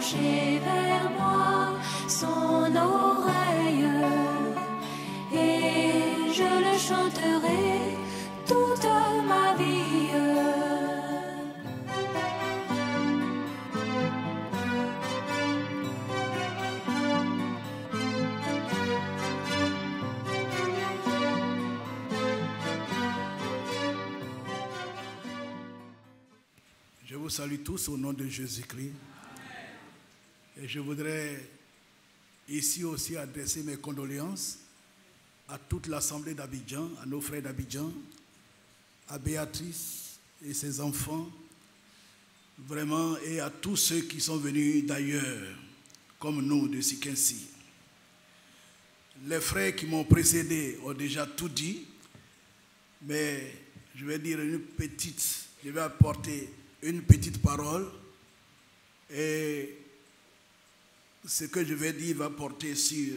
pencher vers moi son oreille, et je le chanterai toute ma vie. Je vous salue tous au nom de Jésus-Christ. Et je voudrais ici aussi adresser mes condoléances à toute l'assemblée d'Abidjan, à nos frères d'Abidjan, à Béatrice et ses enfants, vraiment, et à tous ceux qui sont venus d'ailleurs, comme nous, de Sikensi. Les frères qui m'ont précédé ont déjà tout dit, mais je vais dire je vais apporter une petite parole, et ce que je vais dire va porter sur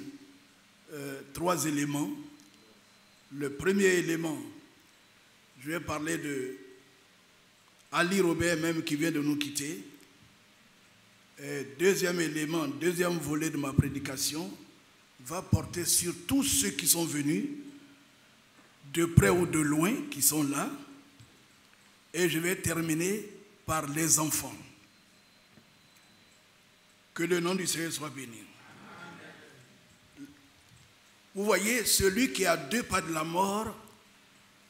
3 éléments. Le premier élément, je vais parler de Ali Robert même qui vient de nous quitter. Et deuxième élément, deuxième volet de ma prédication va porter sur tous ceux qui sont venus, de près ou de loin, qui sont là. Et je vais terminer par les enfants. Que le nom du Seigneur soit béni. Vous voyez, celui qui est à 2 pas de la mort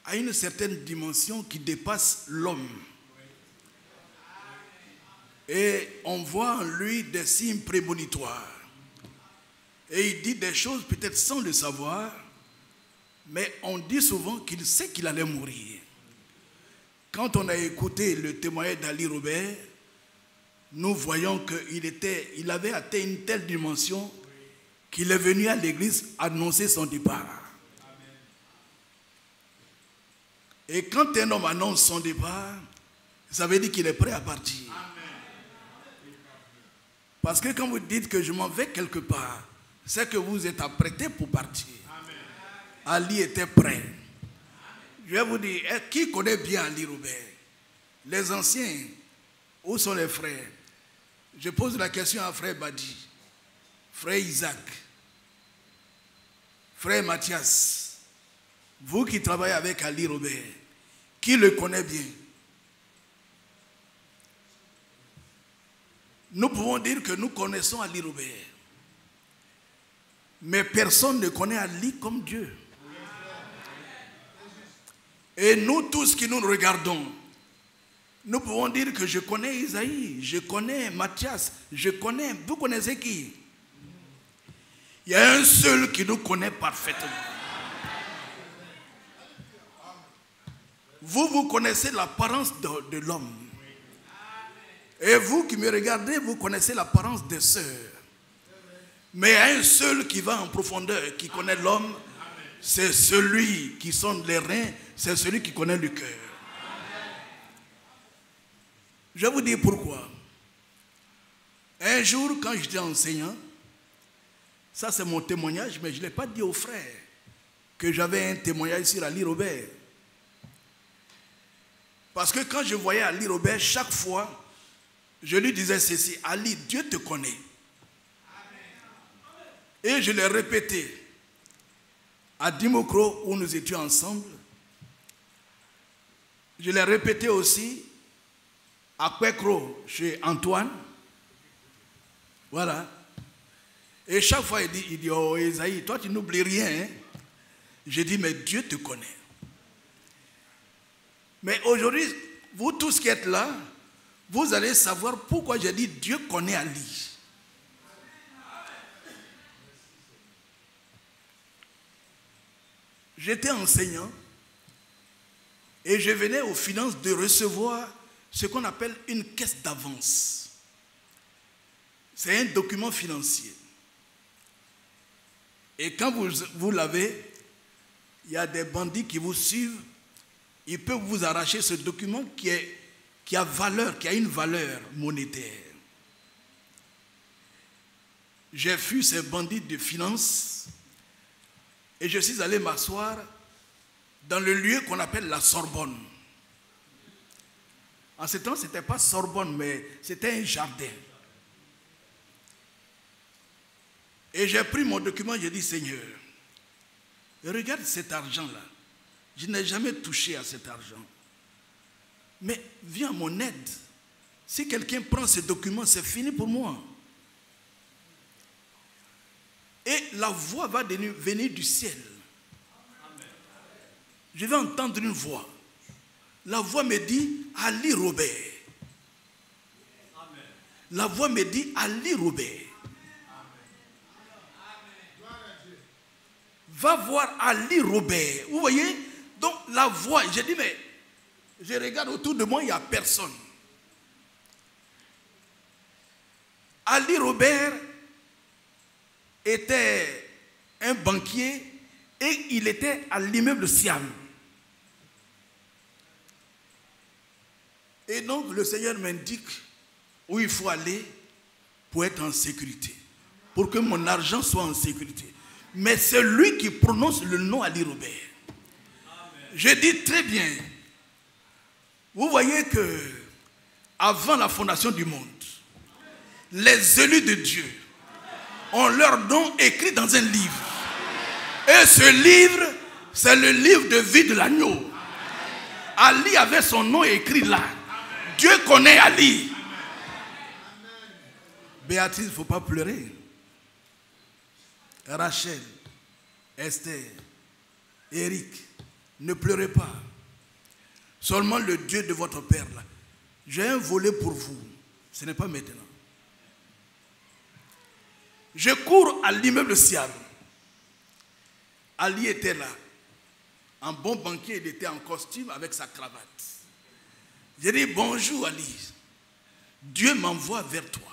a une certaine dimension qui dépasse l'homme. Et on voit en lui des signes prémonitoires. Et il dit des choses peut-être sans le savoir, mais on dit souvent qu'il sait qu'il allait mourir. Quand on a écouté le témoignage d'Ali Robert, nous voyons qu'il avait atteint une telle dimension qu'il est venu à l'église annoncer son départ. Et quand un homme annonce son départ, ça veut dire qu'il est prêt à partir. Parce que quand vous dites que je m'en vais quelque part, c'est que vous êtes apprêté pour partir. Ali était prêt. Je vais vous dire, qui connaît bien Ali Robert? Les anciens, où sont les frères? Je pose la question à frère Badi, frère Isaac, frère Mathias. Vous qui travaillez avec Ali Robert, qui le connaît bien? Nous pouvons dire que nous connaissons Ali Robert. Mais personne ne connaît Ali comme Dieu. Et nous tous qui nous regardons, nous pouvons dire que je connais Isaïe, je connais Mathias, vous connaissez qui? Il y a un seul qui nous connaît parfaitement. Vous connaissez l'apparence de l'homme. Et vous qui me regardez, vous connaissez l'apparence des sœurs. Mais il y a un seul qui va en profondeur, qui connaît l'homme, c'est celui qui sonde les reins, c'est celui qui connaît le cœur. Je vais vous dire pourquoi. Un jour, quand j'étais enseignant, ça c'est mon témoignage, mais je ne l'ai pas dit aux frères que j'avais un témoignage sur Ali Robert. Parce que quand je voyais Ali Robert, chaque fois, je lui disais ceci: Ali, Dieu te connaît. Et je l'ai répété à Dimokro où nous étions ensemble. Je l'ai répété aussi à Kwekro chez Antoine. Voilà. Et chaque fois il dit oh Esaïe, toi tu n'oublies rien. Hein? J'ai dit mais Dieu te connaît. Mais aujourd'hui, vous tous qui êtes là, vous allez savoir pourquoi j'ai dit Dieu connaît Ali. J'étais enseignant et je venais aux finances de recevoir ce qu'on appelle une caisse d'avance. C'est un document financier. Et quand vous l'avez, il y a des bandits qui vous suivent. Ils peuvent vous arracher ce document qui a une valeur monétaire. J'ai fui ces bandits de finances et je suis allé m'asseoir dans le lieu qu'on appelle la Sorbonne. En ce temps, ce n'était pas Sorbonne, mais c'était un jardin. Et j'ai pris mon document, j'ai dit, Seigneur, regarde cet argent-là. Je n'ai jamais touché à cet argent. Mais viens à mon aide. Si quelqu'un prend ce document, c'est fini pour moi. Et la voix va venir du ciel. Je vais entendre une voix. La voix me dit, Ali Robert. La voix me dit, Ali Robert. Va voir Ali Robert. Vous voyez? Donc la voix, j'ai dit, mais je regarde autour de moi, il n'y a personne. Ali Robert était un banquier et il était à l'immeuble Siam. Et donc le Seigneur m'indique où il faut aller pour être en sécurité, pour que mon argent soit en sécurité. Mais c'est lui qui prononce le nom Ali Robert. Amen. Je dis très bien. Vous voyez que avant la fondation du monde, les élus de Dieu ont leur nom écrit dans un livre. Et ce livre, c'est le livre de vie de l'agneau. Ali avait son nom écrit là. Dieu connaît Ali. Béatrice, il ne faut pas pleurer. Rachel, Esther, Eric, ne pleurez pas. Seulement le Dieu de votre Père là. J'ai un volet pour vous. Ce n'est pas maintenant. Je cours à l'immeuble Siam. Ali était là. En bon banquier, il était en costume avec sa cravate. J'ai dit, bonjour Ali. Dieu m'envoie vers toi.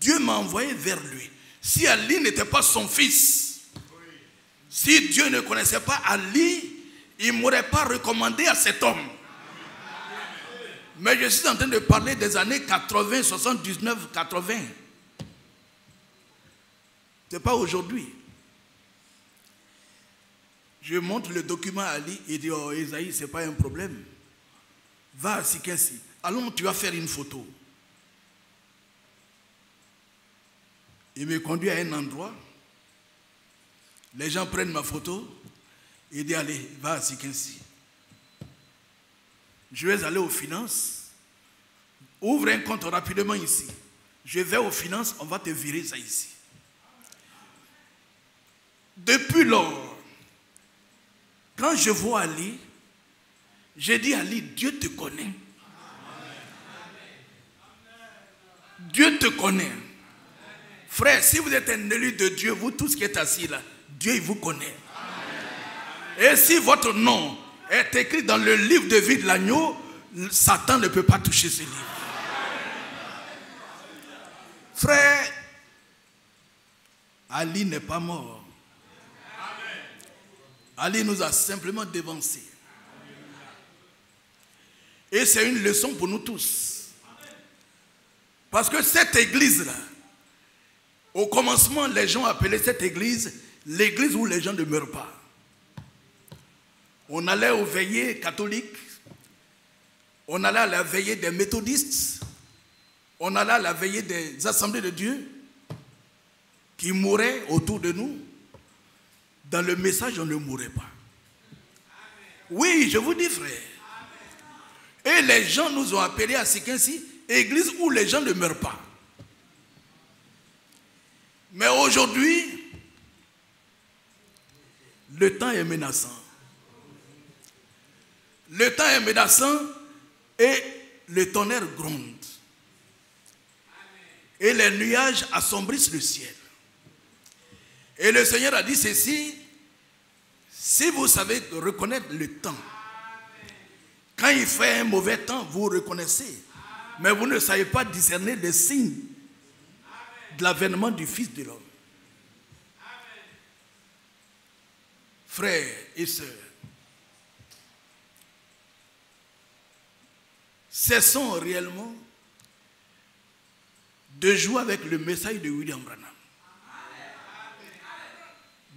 Dieu m'a envoyé vers lui. Si Ali n'était pas son fils, si Dieu ne connaissait pas Ali, il ne m'aurait pas recommandé à cet homme. Mais je suis en train de parler des années 80, 79, 80. Ce n'est pas aujourd'hui. Je montre le document à Ali, il dit, oh Esaïe, ce n'est pas un problème. Va à Sikensi. Allons, tu vas faire une photo. Il me conduit à un endroit. Les gens prennent ma photo. Il dit, allez, va à Sikensi. Je vais aller aux finances. Ouvre un compte rapidement ici. Je vais aux finances, on va te virer ça ici. Depuis lors, quand je vois Ali, j'ai dit, Ali, Dieu te connaît. Dieu te connaît. Frère, si vous êtes un élu de Dieu, vous tous qui êtes assis là, Dieu il vous connaît. Et si votre nom est écrit dans le livre de vie de l'agneau, Satan ne peut pas toucher ce livre. Frère, Ali n'est pas mort. Ali nous a simplement dévancés. Et c'est une leçon pour nous tous. Parce que cette église-là, au commencement, les gens appelaient cette église l'église où les gens ne meurent pas. On allait aux veillées catholiques, on allait à la veillée des méthodistes, on allait à la veillée des assemblées de Dieu qui mouraient autour de nous. Dans le message, on ne mourrait pas. Oui, je vous dis, frère. Et les gens nous ont appelés à Sikensi, église où les gens ne meurent pas. Mais aujourd'hui, le temps est menaçant. Le temps est menaçant et le tonnerre gronde. Et les nuages assombrissent le ciel. Et le Seigneur a dit ceci, si vous savez reconnaître le temps, quand il fait un mauvais temps, vous reconnaissez. Mais vous ne savez pas discerner les signes de l'avènement du Fils de l'homme. Frères et sœurs, cessons réellement de jouer avec le message de William Branham.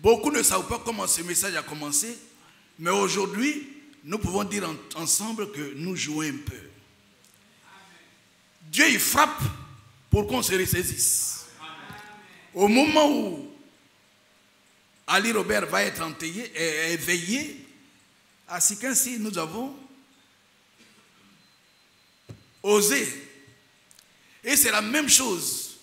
Beaucoup ne savent pas comment ce message a commencé, mais aujourd'hui, nous pouvons dire ensemble que nous jouons un peu. Dieu, il frappe pour qu'on se ressaisisse. au moment où Ali Robert va être éveillé, à Sikinsi, nous avons osé. Et c'est la même chose.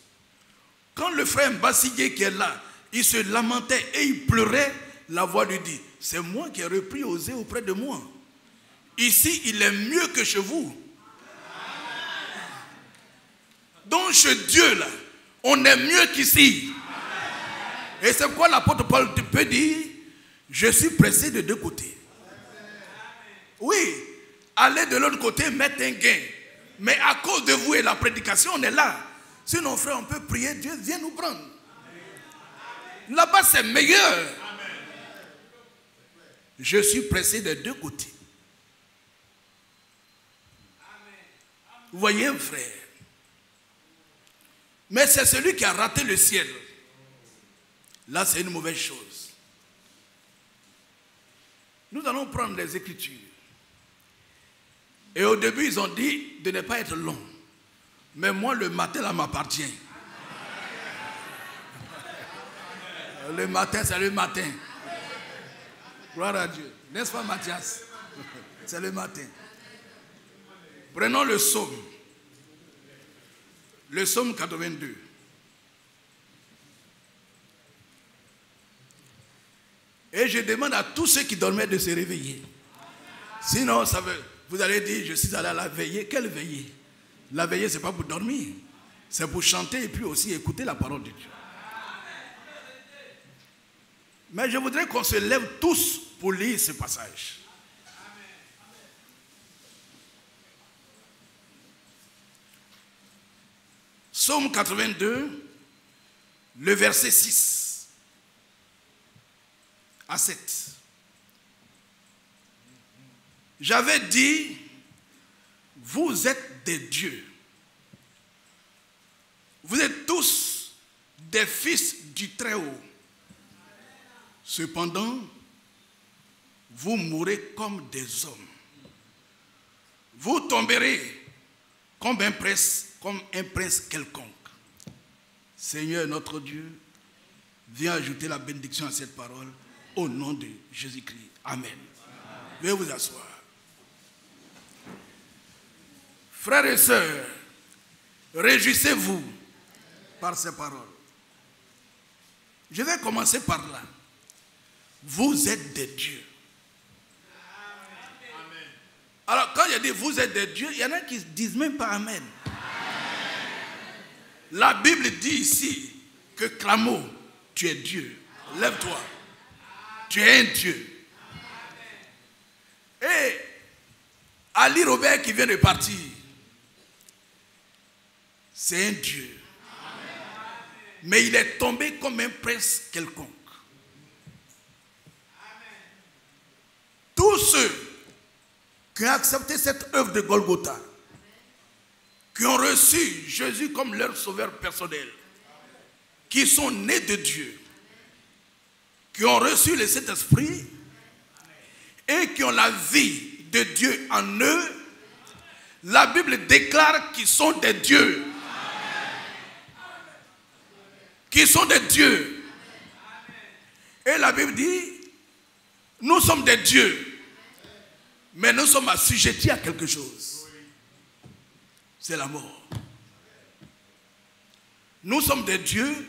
Quand le frère Mbassigué qui est là, il se lamentait et il pleurait, la voix lui dit, c'est moi qui ai repris Osé auprès de moi. Ici, il est mieux que chez vous. Donc chez Dieu, là, on est mieux qu'ici. Et c'est pourquoi l'apôtre Paul peut dire, je suis pressé de deux côtés. Oui, aller de l'autre côté, mettre un gain. Mais à cause de vous et la prédication, on est là. Sinon, frère, on peut prier, Dieu vient nous prendre. Là-bas, c'est meilleur. Je suis pressé de deux côtés. Vous voyez, frère. Mais c'est celui qui a raté le ciel. Là, c'est une mauvaise chose. Nous allons prendre les Écritures. Et au début, ils ont dit de ne pas être long. Mais moi, le matin, là, m'appartient. Le matin, c'est le matin. Gloire à Dieu. N'est-ce pas, Mathias? C'est le matin. Prenons le psaume. Le psaume 82. Et je demande à tous ceux qui dormaient de se réveiller. Sinon, vous allez dire, je suis allé à la veillée. Quelle veillée? La veillée, ce n'est pas pour dormir. C'est pour chanter et puis aussi écouter la parole de Dieu. Mais je voudrais qu'on se lève tous pour lire ce passage. Psaume 82, le verset 6 à 7. J'avais dit, vous êtes des dieux. Vous êtes tous des fils du Très-Haut. Cependant, vous mourrez comme des hommes. Vous tomberez comme un prince quelconque. Seigneur notre Dieu, viens ajouter la bénédiction à cette parole au nom de Jésus-Christ. Amen. Veuillez vous asseoir. Frères et sœurs, réjouissez-vous par ces paroles. Je vais commencer par là. Vous êtes des dieux. Alors, quand je dis vous êtes des dieux, il y en a qui ne disent même pas Amen. La Bible dit ici que Clamo, tu es Dieu. Lève-toi. Tu es un Dieu. Et Ali Robert qui vient de partir, c'est un Dieu. Mais il est tombé comme un prince quelconque. Tous ceux qui ont accepté cette œuvre de Golgotha, qui ont reçu Jésus comme leur sauveur personnel, qui sont nés de Dieu, qui ont reçu le Saint-Esprit et qui ont la vie de Dieu en eux, la Bible déclare qu'ils sont des dieux. Qu'ils sont des dieux. Et la Bible dit, nous sommes des dieux, mais nous sommes assujettis à quelque chose. C'est la mort. Nous sommes des dieux,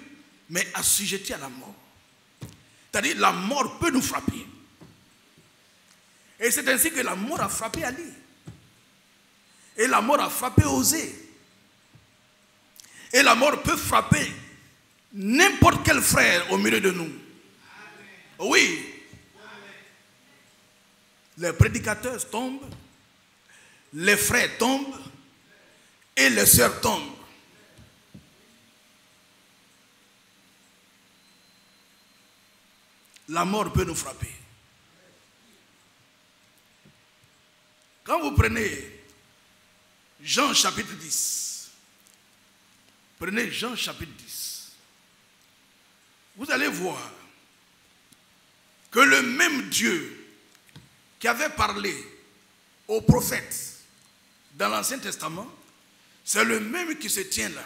mais assujettis à la mort. C'est-à-dire, la mort peut nous frapper. Et c'est ainsi que la mort a frappé Ali. Et la mort a frappé Osée. Et la mort peut frapper n'importe quel frère au milieu de nous. Oui. Les prédicateurs tombent, les frères tombent et les sœurs tombent. La mort peut nous frapper. Quand vous prenez Jean chapitre 10, prenez Jean chapitre 10, vous allez voir que le même Dieu qui avait parlé aux prophètes dans l'Ancien Testament, c'est le même qui se tient là.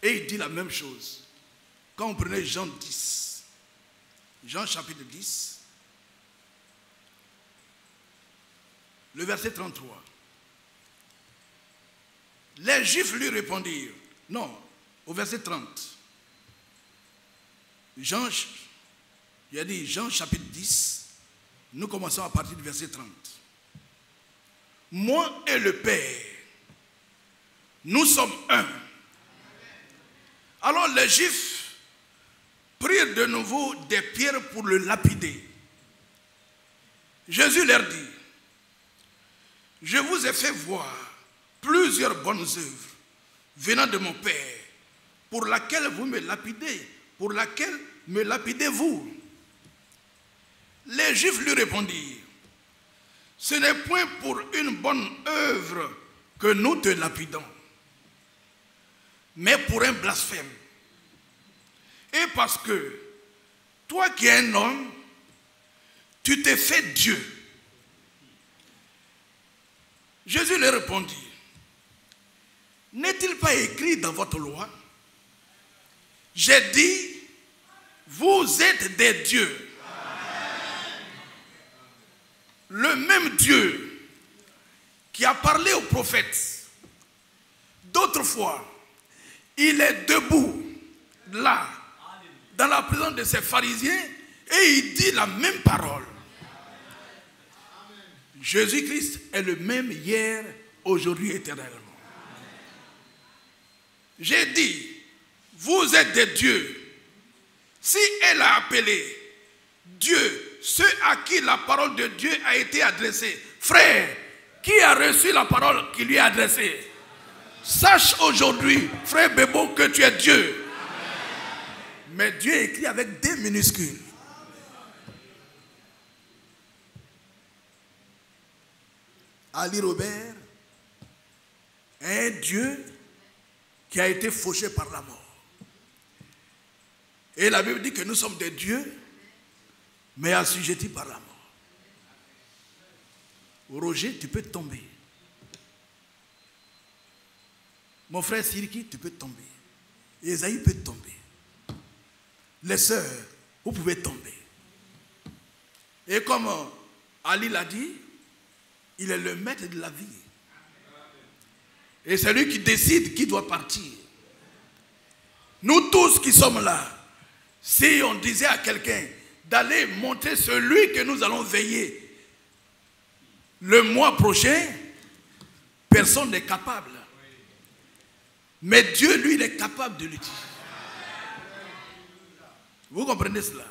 Et il dit la même chose. quand vous prenez Jean 10, Jean chapitre 10, le verset 33. Les Juifs lui répondirent, non, au verset 30. Jean chapitre 10, nous commençons à partir du verset 30. Moi et le Père, nous sommes un. Alors les Juifs prirent de nouveau des pierres pour le lapider. Jésus leur dit, je vous ai fait voir plusieurs bonnes œuvres venant de mon Père, pour laquelle vous me lapidez, pour laquelle me lapidez-vous? Les Juifs lui répondirent, ce n'est point pour une bonne œuvre que nous te lapidons, mais pour un blasphème. Et parce que toi qui es un homme, tu t'es fait Dieu. Jésus leur répondit, n'est-il pas écrit dans votre loi? J'ai dit, vous êtes des dieux. Le même Dieu qui a parlé aux prophètes d'autrefois, il est debout là, dans la présence de ses pharisiens, et il dit la même parole. Jésus-Christ est le même hier, aujourd'hui, éternellement. J'ai dit, vous êtes des dieux. Si elle a appelé Dieu, ceux à qui la parole de Dieu a été adressée, frère, qui a reçu la parole qui lui est adressée? Sache aujourd'hui, frère Bébo, que tu es Dieu. Mais Dieu est écrit avec des minuscules. Ali Robert est un Dieu qui a été fauché par la mort. Et la Bible dit que nous sommes des dieux, mais assujettis par la mort. Roger, tu peux tomber. Mon frère Siriki, tu peux tomber. Esaïe peut tomber. Les sœurs, vous pouvez tomber. Et comme Ali l'a dit, il est le maître de la vie. Et c'est lui qui décide qui doit partir. Nous tous qui sommes là, si on disait à quelqu'un d'aller montrer celui que nous allons veiller le mois prochain, personne n'est capable. Mais Dieu, lui, il est capable de le dire. Vous comprenez cela?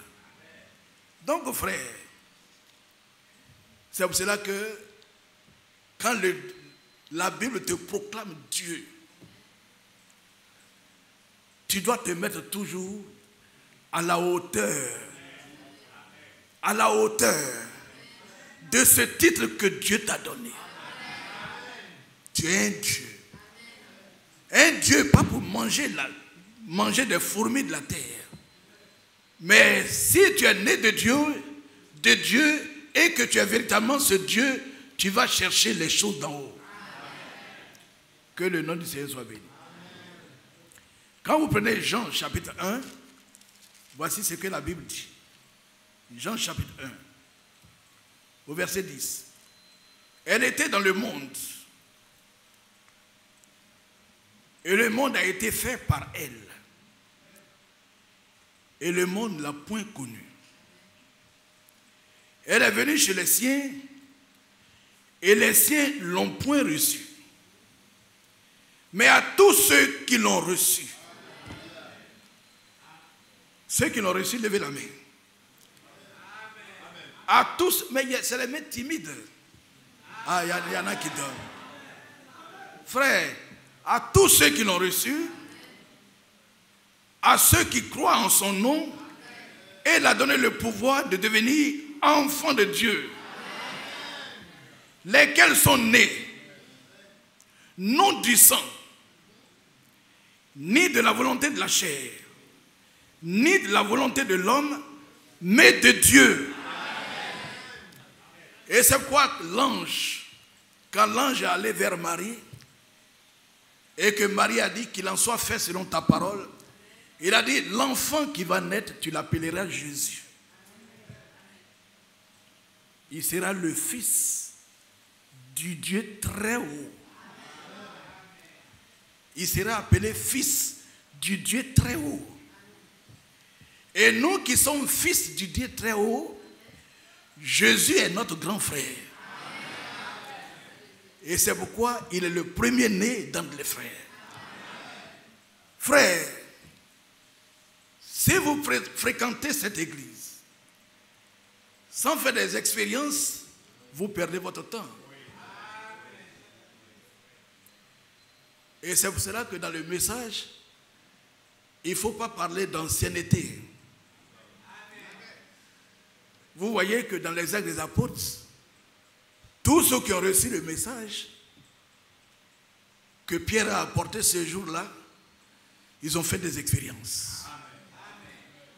Donc, frère, c'est pour cela que quand la Bible te proclame Dieu, tu dois te mettre toujours à la hauteur de ce titre que Dieu t'a donné. Tu es un Dieu. Un Dieu, pas pour manger des fourmis de la terre. Mais si tu es né de Dieu, et que tu es véritablement ce Dieu, tu vas chercher les choses d'en haut. Que le nom du Seigneur soit béni. Quand vous prenez Jean chapitre 1, voici ce que la Bible dit. Jean chapitre 1, au verset 10. Elle était dans le monde. Et le monde a été fait par elle. Et le monde ne l'a point connue. Elle est venue chez les siens, et les siens ne l'ont point reçue. Mais à tous ceux qui l'ont reçue, ceux qui l'ont reçu, levez la main. À tous, mais c'est les mains timides. Ah, il y en a qui donnent. Frère, à tous ceux qui l'ont reçu, à ceux qui croient en son nom, elle a donné le pouvoir de devenir enfants de Dieu. Lesquels sont nés, non du sang, ni de la volonté de la chair, ni de la volonté de l'homme, mais de Dieu. Et c'est pourquoi l'ange, quand l'ange est allé vers Marie, et que Marie a dit qu'il en soit fait selon ta parole, Il a dit, l'enfant qui va naître, tu l'appelleras Jésus. Il sera le fils du Dieu très haut. Il sera appelé fils du Dieu très haut. Et nous qui sommes fils du Dieu très haut, Jésus est notre grand frère. Et c'est pourquoi il est le premier-né d'entre les frères. Frères, si vous fréquentez cette église, sans faire des expériences, vous perdez votre temps. Et c'est pour cela que dans le message, il ne faut pas parler d'ancienneté. Vous voyez que dans les Actes des Apôtres, tous ceux qui ont reçu le message que Pierre a apporté ce jour-là, ils ont fait des expériences.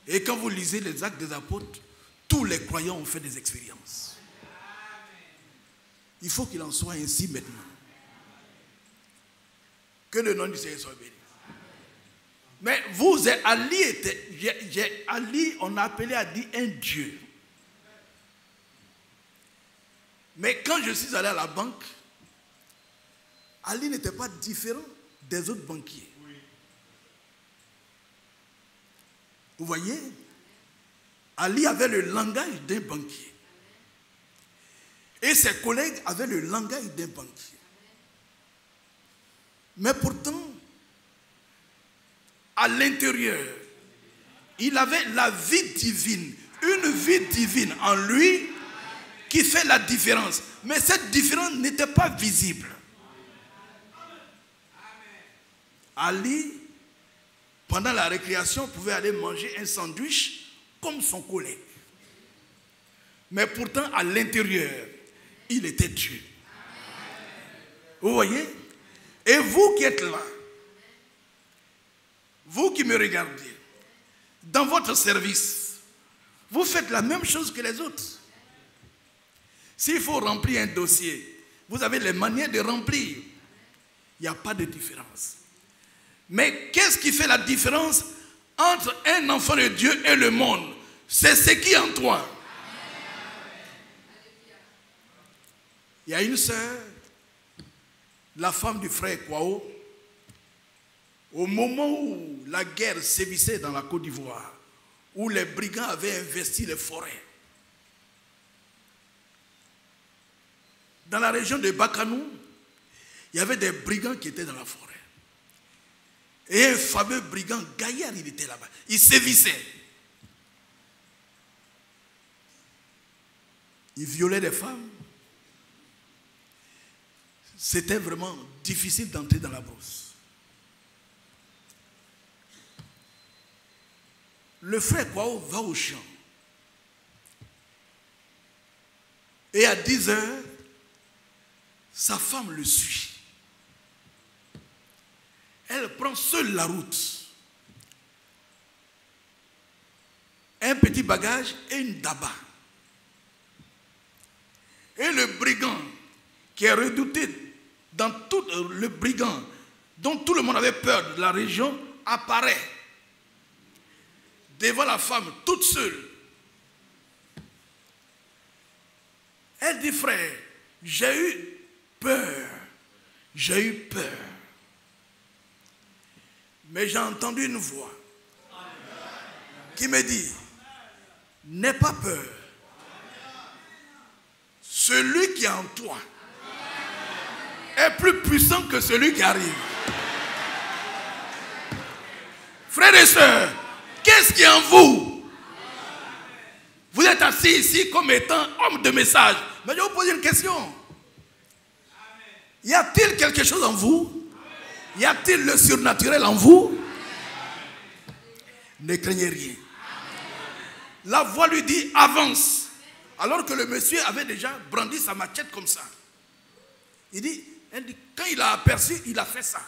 Et quand vous lisez les Actes des Apôtres, tous les croyants ont fait des expériences. Il faut qu'il en soit ainsi maintenant. Que le nom du Seigneur soit béni. Mais vous, Ali, on a appelé Ali un Dieu. Mais quand je suis allé à la banque, Ali n'était pas différent des autres banquiers. Vous voyez, Ali avait le langage d'un banquier. Et ses collègues avaient le langage d'un banquier. Mais pourtant, à l'intérieur, il avait la vie divine, une vie divine en lui qui fait la différence. Mais cette différence n'était pas visible. Ali, pendant la récréation, pouvait aller manger un sandwich comme son collègue. Mais pourtant, à l'intérieur, il était Dieu. Vous voyez? Et vous qui êtes là, vous qui me regardez, dans votre service, vous faites la même chose que les autres. S'il faut remplir un dossier, vous avez les manières de remplir. Il n'y a pas de différence. Mais qu'est-ce qui fait la différence entre un enfant de Dieu et le monde? C'est ce qui est en toi. Il y a une sœur, la femme du frère Kwao, au moment où la guerre sévissait dans la Côte d'Ivoire, où les brigands avaient investi les forêts, dans la région de Bakanou, il y avait des brigands qui étaient dans la forêt. Et un fameux brigand gaillard, il était là-bas. Il sévissait. Il violait des femmes. C'était vraiment difficile d'entrer dans la brousse. Le frère Kwao va au champ. Et à 10 heures, sa femme le suit. Elle prend seule la route. Un petit bagage et une daba. Et le brigand qui est redouté dans tout le brigand dont tout le monde avait peur de la région apparaît devant la femme toute seule. Elle dit, frère, j'ai eu peur. J'ai eu peur. Mais j'ai entendu une voix qui me dit, n'aie pas peur. Celui qui est en toi est plus puissant que celui qui arrive. Frères et sœurs, qu'est-ce qui est en vous? Vous êtes assis ici comme étant homme de message. Mais je vais vous poser une question. Y a-t-il quelque chose en vous? Y a-t-il le surnaturel en vous? Ne craignez rien. La voix lui dit avance. Alors que le monsieur avait déjà brandi sa machette comme ça. Elle dit, quand il a aperçu, il a fait ça.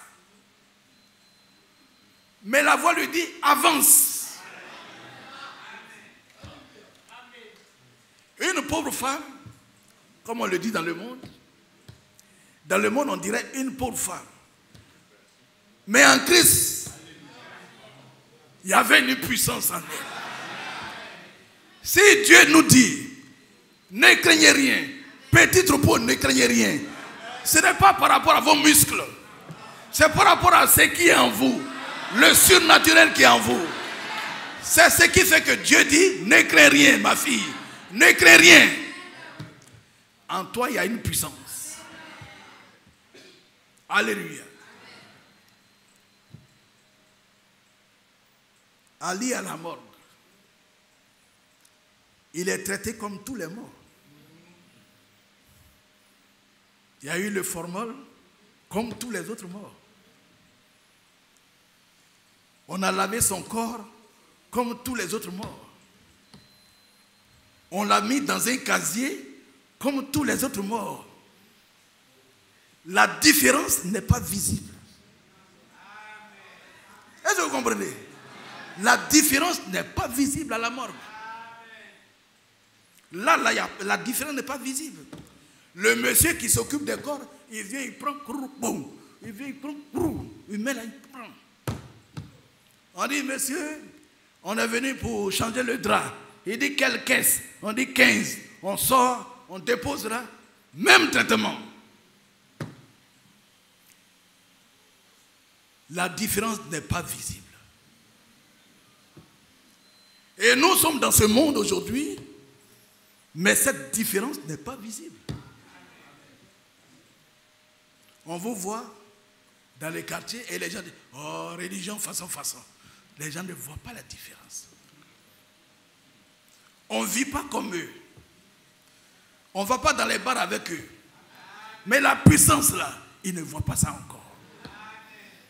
Mais la voix lui dit avance. Une pauvre femme, comme on le dit dans le monde on dirait une pauvre femme. Mais en Christ, Il y avait une puissance en elle. Si Dieu nous dit, ne craignez rien, petit troupeau, ne craignez rien, ce n'est pas par rapport à vos muscles, c'est par rapport à ce qui est en vous, le surnaturel qui est en vous. C'est ce qui fait que Dieu dit, ne crains rien, ma fille, ne crains rien. En toi, il y a une puissance. Alléluia. Ali à la morgue. Il est traité comme tous les morts. Il y a eu le formol comme tous les autres morts. On a lavé son corps comme tous les autres morts. On l'a mis dans un casier comme tous les autres morts. La différence n'est pas visible. Est-ce que vous comprenez? La différence n'est pas visible à la morgue. Là, la différence n'est pas visible. Le monsieur qui s'occupe des corps, il vient, il prend, boum, il vient, il prend, il met là, il prend. On dit, monsieur, on est venu pour changer le drap. Il dit, quelle caisse? On dit 15. On sort, on dépose là, même traitement. La différence n'est pas visible. Et nous sommes dans ce monde aujourd'hui, mais cette différence n'est pas visible. On vous voit dans les quartiers et les gens disent, oh, religion, façon. Les gens ne voient pas la différence. On ne vit pas comme eux. On ne va pas dans les bars avec eux. Mais la puissance là, ils ne voient pas ça encore.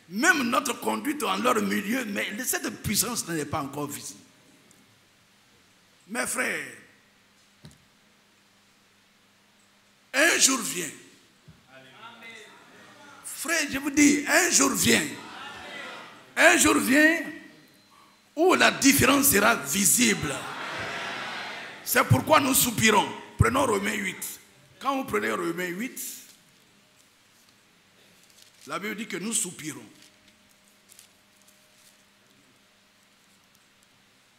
Même notre conduite en leur milieu, mais cette puissance n'est pas encore visible. Mes frères, un jour vient. Frère, je vous dis, un jour vient. Un jour vient où la différence sera visible. C'est pourquoi nous soupirons. Prenons Romains 8. Quand vous prenez Romains 8, la Bible dit que nous soupirons.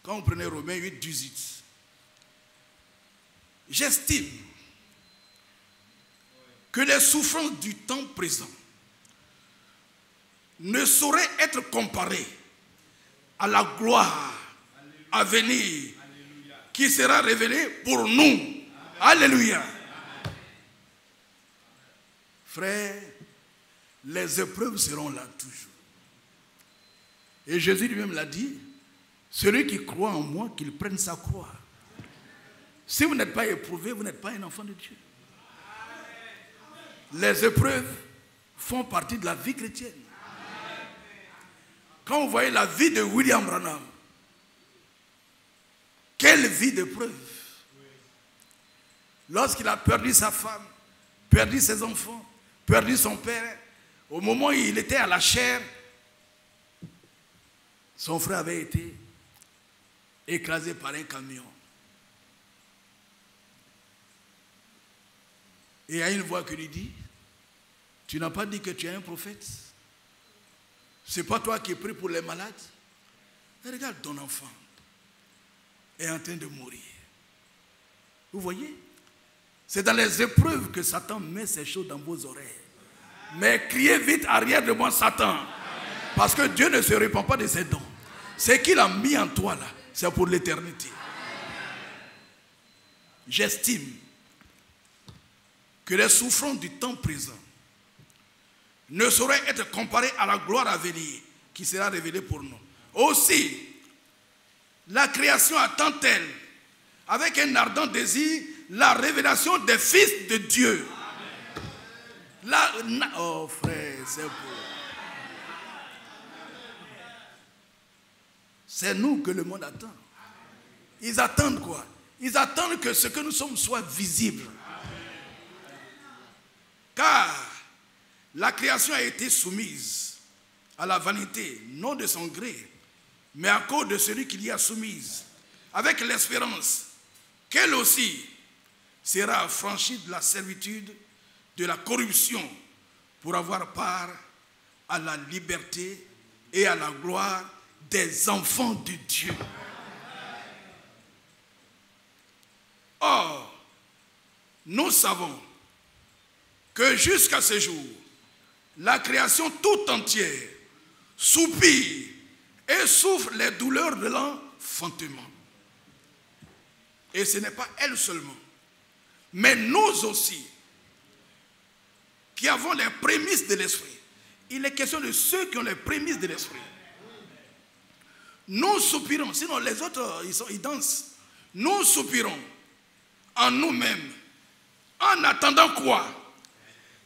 Quand vous prenez Romains 8, 18, j'estime que les souffrances du temps présent ne sauraient être comparées à la gloire à venir qui sera révélée pour nous. Alléluia. Frère, les épreuves seront là toujours. Et Jésus lui-même l'a dit, celui qui croit en moi, qu'il prenne sa croix. Si vous n'êtes pas éprouvé, vous n'êtes pas un enfant de Dieu. Les épreuves font partie de la vie chrétienne. Quand vous voyez la vie de William Branham, quelle vie d'épreuve! Lorsqu'il a perdu sa femme, perdu ses enfants, perdu son père, au moment où il était à la chair, son frère avait été écrasé par un camion. Et il y a une voix qui lui dit, tu n'as pas dit que tu es un prophète? C'est pas toi qui pries pour les malades? Et regarde, ton enfant est en train de mourir. Vous voyez? C'est dans les épreuves que Satan met ces choses dans vos oreilles. Mais criez vite arrière de moi, Satan. Parce que Dieu ne se répand pas de ses dons. Ce qu'il a mis en toi là, c'est pour l'éternité. J'estime que les souffrances du temps présent ne sauraient être comparées à la gloire à venir qui sera révélée pour nous. Aussi, la création attend-elle avec un ardent désir la révélation des fils de Dieu. Oh frère, c'est beau. C'est nous que le monde attend. Ils attendent quoi? Ils attendent que ce que nous sommes soit visible. Car la création a été soumise à la vanité, non de son gré, mais à cause de celui qui l'y a soumise, avec l'espérance qu'elle aussi sera affranchie de la servitude, de la corruption, pour avoir part à la liberté et à la gloire des enfants de Dieu. Or, nous savons que jusqu'à ce jour, la création tout entière soupire et souffre les douleurs de l'enfantement. Et ce n'est pas elle seulement, mais nous aussi, qui avons les prémices de l'esprit. Il est question de ceux qui ont les prémices de l'esprit. Nous soupirons, sinon les autres, ils dansent. Nous soupirons en nous-mêmes, en attendant quoi?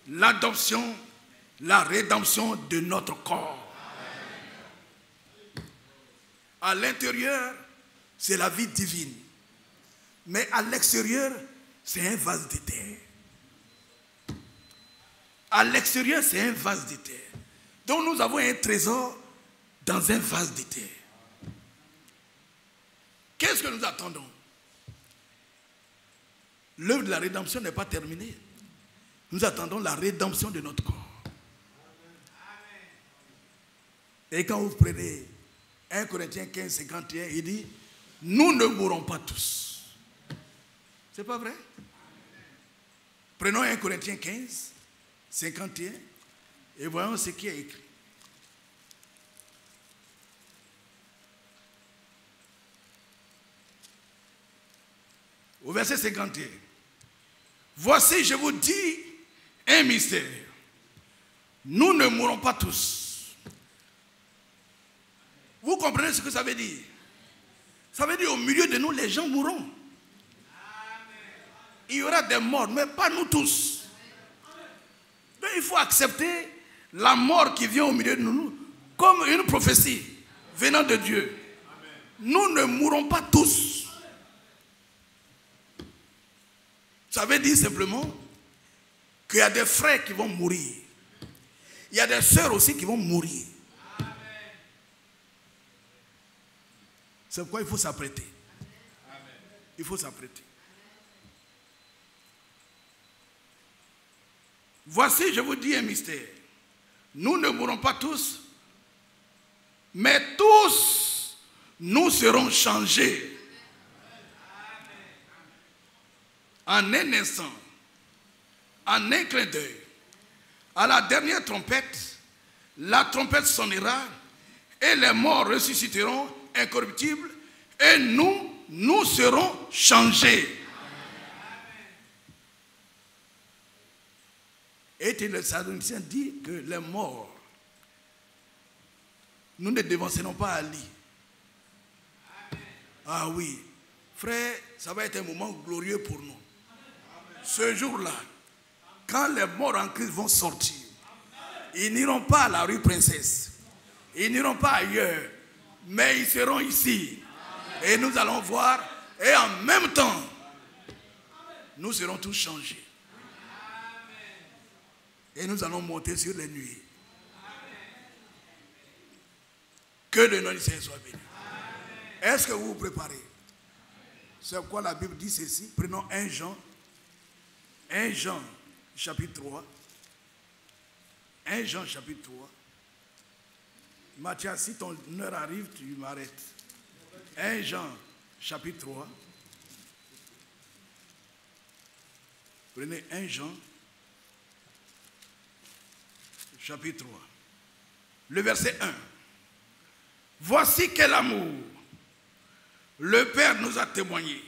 L'adoption, la rédemption de notre corps. À l'intérieur, c'est la vie divine. Mais à l'extérieur, c'est un vase de terre. À l'extérieur, c'est un vase de terre. Donc nous avons un trésor dans un vase de terre. Qu'est-ce que nous attendons? L'œuvre de la rédemption n'est pas terminée. Nous attendons la rédemption de notre corps. Et quand vous prenez 1 Corinthiens 15, 51, il dit, nous ne mourrons pas tous. C'est pas vrai? Prenons 1 Corinthiens 15, 51 et voyons ce qui est écrit. Au verset 51. Voici, je vous dis un mystère. Nous ne mourrons pas tous. Vous comprenez ce que ça veut dire? Ça veut dire au milieu de nous, les gens mourront. Il y aura des morts, mais pas nous tous. Donc il faut accepter la mort qui vient au milieu de nous comme une prophétie venant de Dieu. Nous ne mourrons pas tous. Ça veut dire simplement qu'il y a des frères qui vont mourir. Il y a des sœurs aussi qui vont mourir. C'est pourquoi il faut s'apprêter. Il faut s'apprêter. Voici, je vous dis un mystère. Nous ne mourrons pas tous, mais tous nous serons changés. En un instant, en un clin d'œil, à la dernière trompette, la trompette sonnera et les morts ressusciteront incorruptibles et nous serons changés. Et le Thessaloniciens dit que les morts, nous ne dévancerons pas à lit. Ah oui, frère, ça va être un moment glorieux pour nous. Ce jour-là, quand les morts en Christ vont sortir, ils n'iront pas à la rue Princesse, ils n'iront pas ailleurs, mais ils seront ici. Et nous allons voir, et en même temps, nous serons tous changés. Et nous allons monter sur les nuées. Que le nom du Seigneur soit béni. Est-ce que vous vous préparez? C'est quoi la Bible dit ceci? Prenons 1 Jean chapitre 3. 1 Jean chapitre 3. Mathias, si ton heure arrive, tu m'arrêtes. 1 Jean chapitre 3. Prenez 1 Jean chapitre 3. Le verset 1. Voici quel amour le Père nous a témoigné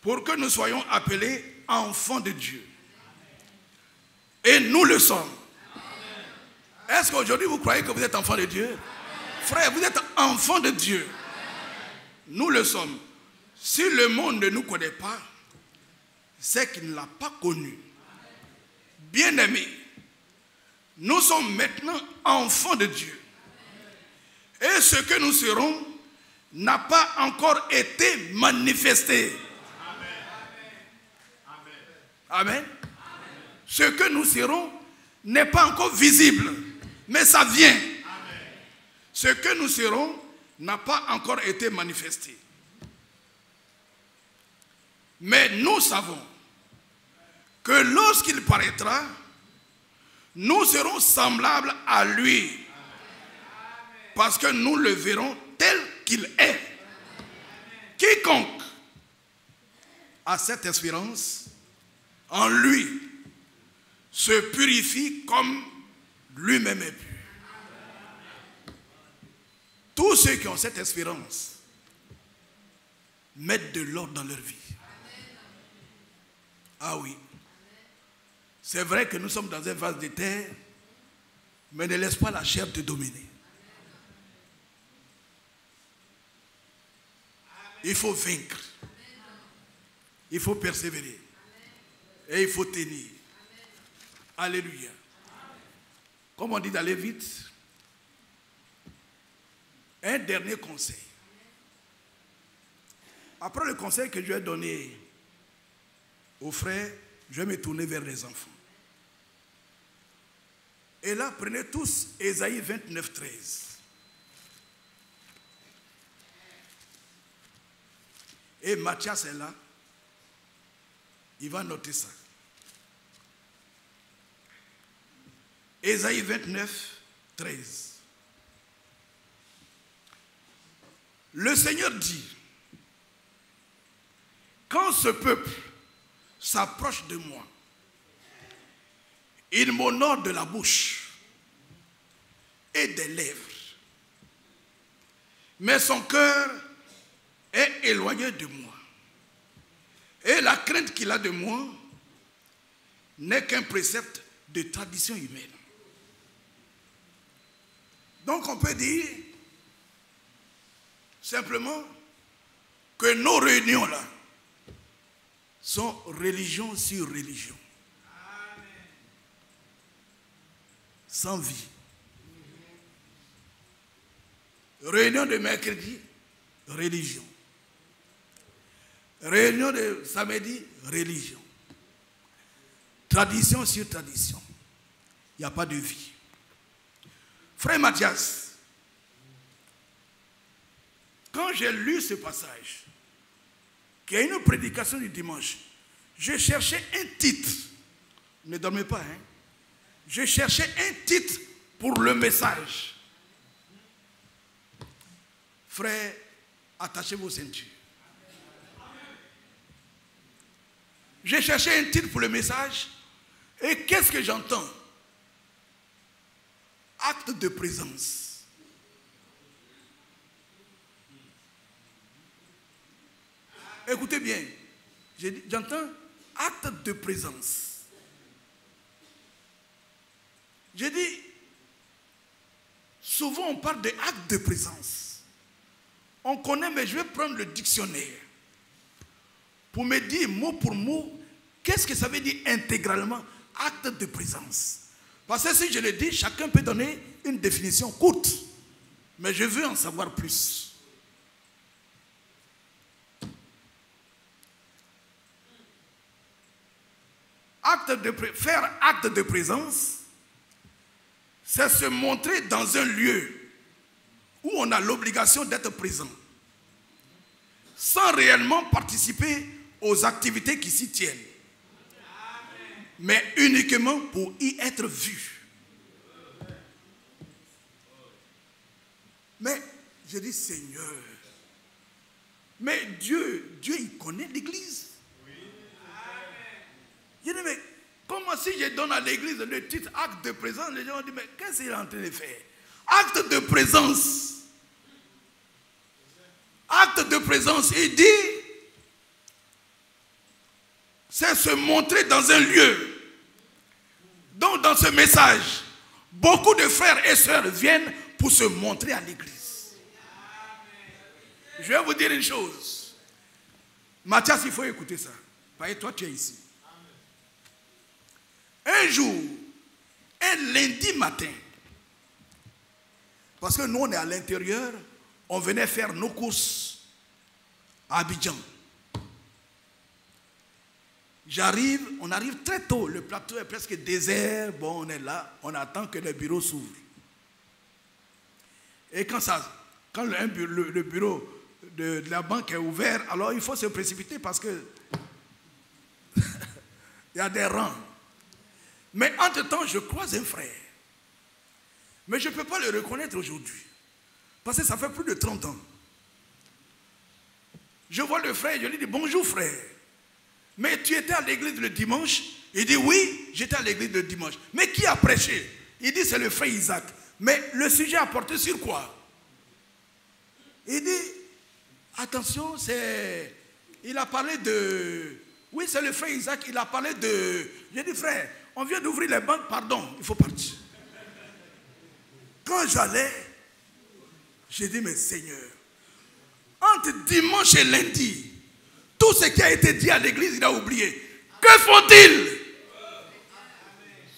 pour que nous soyons appelés enfants de Dieu. Et nous le sommes. Est-ce qu'aujourd'hui vous croyez que vous êtes enfants de Dieu? Frère, vous êtes enfants de Dieu. Nous le sommes. Si le monde ne nous connaît pas, c'est qu'il ne l'a pas connu. Bien-aimés, nous sommes maintenant enfants de Dieu. Et ce que nous serons n'a pas encore été manifesté. Amen. Ce que nous serons n'est pas encore visible, mais ça vient. Ce que nous serons n'a pas encore été manifesté. Mais nous savons que lorsqu'il paraîtra, nous serons semblables à lui. parce que nous le verrons tel qu'il est. Quiconque a cette espérance en lui se purifie comme lui-même est pur. Tous ceux qui ont cette espérance mettent de l'ordre dans leur vie. Ah oui. C'est vrai que nous sommes dans un vase de terre, mais ne laisse pas la chair te dominer. Il faut vaincre. Il faut persévérer. Et il faut tenir. Alléluia. Comme on dit d'aller vite, un dernier conseil. Après le conseil que je vais donner aux frères, je vais me tourner vers les enfants. Et là, prenez tous Ésaïe 29, 13. Et Mathias est là. Il va noter ça. Ésaïe 29, 13. Le Seigneur dit, quand ce peuple s'approche de moi, il m'honore de la bouche et des lèvres, mais son cœur est éloigné de moi. Et la crainte qu'il a de moi n'est qu'un précepte de tradition humaine. Donc on peut dire simplement que nos réunions là sont religion sur religion. Sans vie. Réunion de mercredi, religion. Réunion de samedi, religion. Tradition sur tradition. Il n'y a pas de vie. Frère Mathias, quand j'ai lu ce passage, qui est une prédication du dimanche, je cherchais un titre. Ne dormez pas, hein. Je cherchais un titre pour le message. Frère, attachez vos ceintures. J'ai cherché un titre pour le message. Et qu'est-ce que j'entends? Acte de présence. Écoutez bien. J'entends acte de présence. J'ai dit, souvent on parle de acte de présence. On connaît, mais je vais prendre le dictionnaire pour me dire mot pour mot, qu'est-ce que ça veut dire intégralement, acte de présence. Parce que si je le dis, chacun peut donner une définition courte. Mais je veux en savoir plus. Faire acte de présence, c'est se montrer dans un lieu où on a l'obligation d'être présent, sans réellement participer aux activités qui s'y tiennent, mais uniquement pour y être vu. Mais je dis, Seigneur, mais Dieu, il connaît l'Église. Je dis, mais comment si je donne à l'Église le titre acte de présence, les gens disent, mais qu'est-ce qu'il est en train de faire? Acte de présence. Acte de présence, il dit, c'est se montrer dans un lieu. Donc dans ce message, beaucoup de frères et sœurs viennent pour se montrer à l'église. Je vais vous dire une chose. Mathias, il faut écouter ça. Parce que toi, tu es ici. Un jour, un lundi matin, parce que nous, on est à l'intérieur, on venait faire nos courses à Abidjan. On arrive très tôt, le plateau est presque désert, bon, on est là, on attend que le bureau s'ouvre. Et quand le bureau de la banque est ouvert, alors il faut se précipiter parce que il y a des rangs. Mais entre-temps, je croise un frère. Mais je ne peux pas le reconnaître aujourd'hui. Parce que ça fait plus de 30 ans. Je vois le frère, je lui dis bonjour frère. Mais tu étais à l'église le dimanche? Il dit oui, j'étais à l'église le dimanche. Mais qui a prêché? Il dit c'est le frère Isaac. Mais le sujet a porté sur quoi? Il dit attention, il a parlé de... Oui, c'est le frère Isaac, il a parlé de... J'ai dit frère, on vient d'ouvrir les banques, pardon, il faut partir. Quand j'allais, j'ai dit mais Seigneur, entre dimanche et lundi, tout ce qui a été dit à l'église, il a oublié. Que font-ils?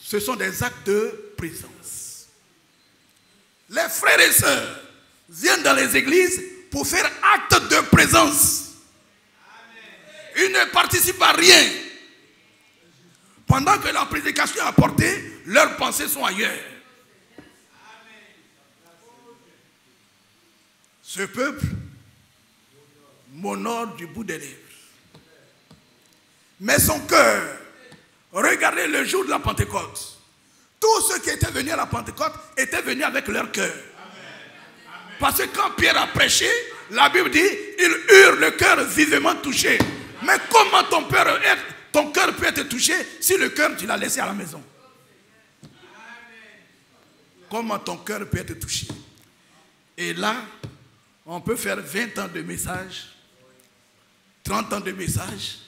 Ce sont des actes de présence. Les frères et sœurs viennent dans les églises pour faire acte de présence. Ils ne participent à rien. Pendant que la prédication est apportée, leurs pensées sont ailleurs. Ce peuple m'honore du bout des lèvres. Mais son cœur, regardez le jour de la Pentecôte. Tous ceux qui étaient venus à la Pentecôte étaient venus avec leur cœur. Parce que quand Pierre a prêché, la Bible dit, ils eurent le cœur vivement touché. Mais comment ton cœur peut être touché si le cœur tu l'as laissé à la maison? Comment ton cœur peut être touché? Et là, on peut faire 20 ans de message, 30 ans de message,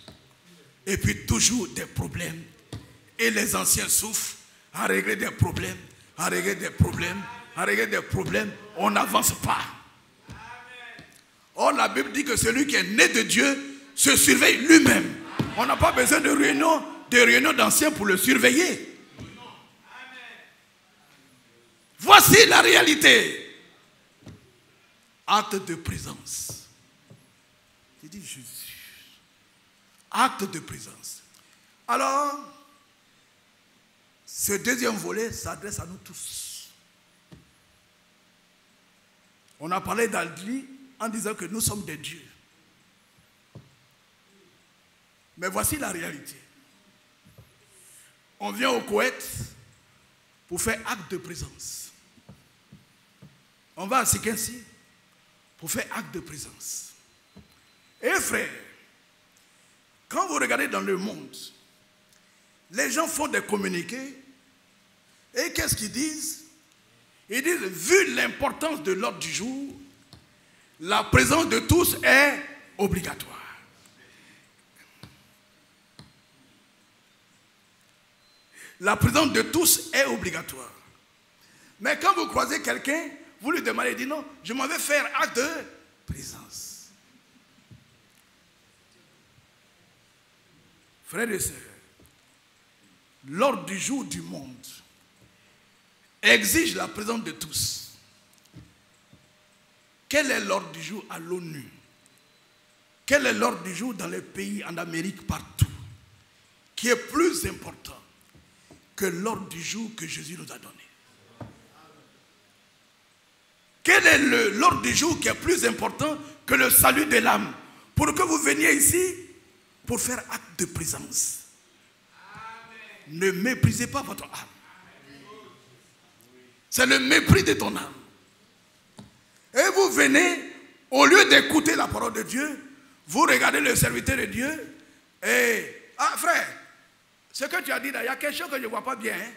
et puis toujours des problèmes. Et les anciens souffrent à régler des problèmes, à régler des problèmes, à régler des problèmes. On n'avance pas. Or, la Bible dit que celui qui est né de Dieu se surveille lui-même. On n'a pas besoin de réunion d'anciens pour le surveiller. Voici la réalité. Acte de présence. J'ai dit Jésus. Acte de présence. Alors, ce deuxième volet s'adresse à nous tous. On a parlé d'Aldri en disant que nous sommes des dieux. Mais voici la réalité. On vient au Koweït pour faire acte de présence. On va à Sikensi pour faire acte de présence. Et frère, quand vous regardez dans le monde, les gens font des communiqués et qu'est-ce qu'ils disent? Ils disent, vu l'importance de l'ordre du jour, la présence de tous est obligatoire. La présence de tous est obligatoire. Mais quand vous croisez quelqu'un, vous lui demandez, il dit non, je m'en vais faire acte de présence. Frères et sœurs, l'ordre du jour du monde exige la présence de tous. Quel est l'ordre du jour à l'ONU? Quel est l'ordre du jour dans les pays en Amérique, partout, qui est plus important que l'ordre du jour que Jésus nous a donné? Quel est l'ordre du jour qui est plus important que le salut de l'âme? Pour que vous veniez ici pour faire acte de présence. Amen. Ne méprisez pas votre âme. C'est le mépris de ton âme. Et vous venez, au lieu d'écouter la parole de Dieu, vous regardez le serviteur de Dieu et... Ah frère, ce que tu as dit là, il y a quelque chose que je ne vois pas bien. Hein?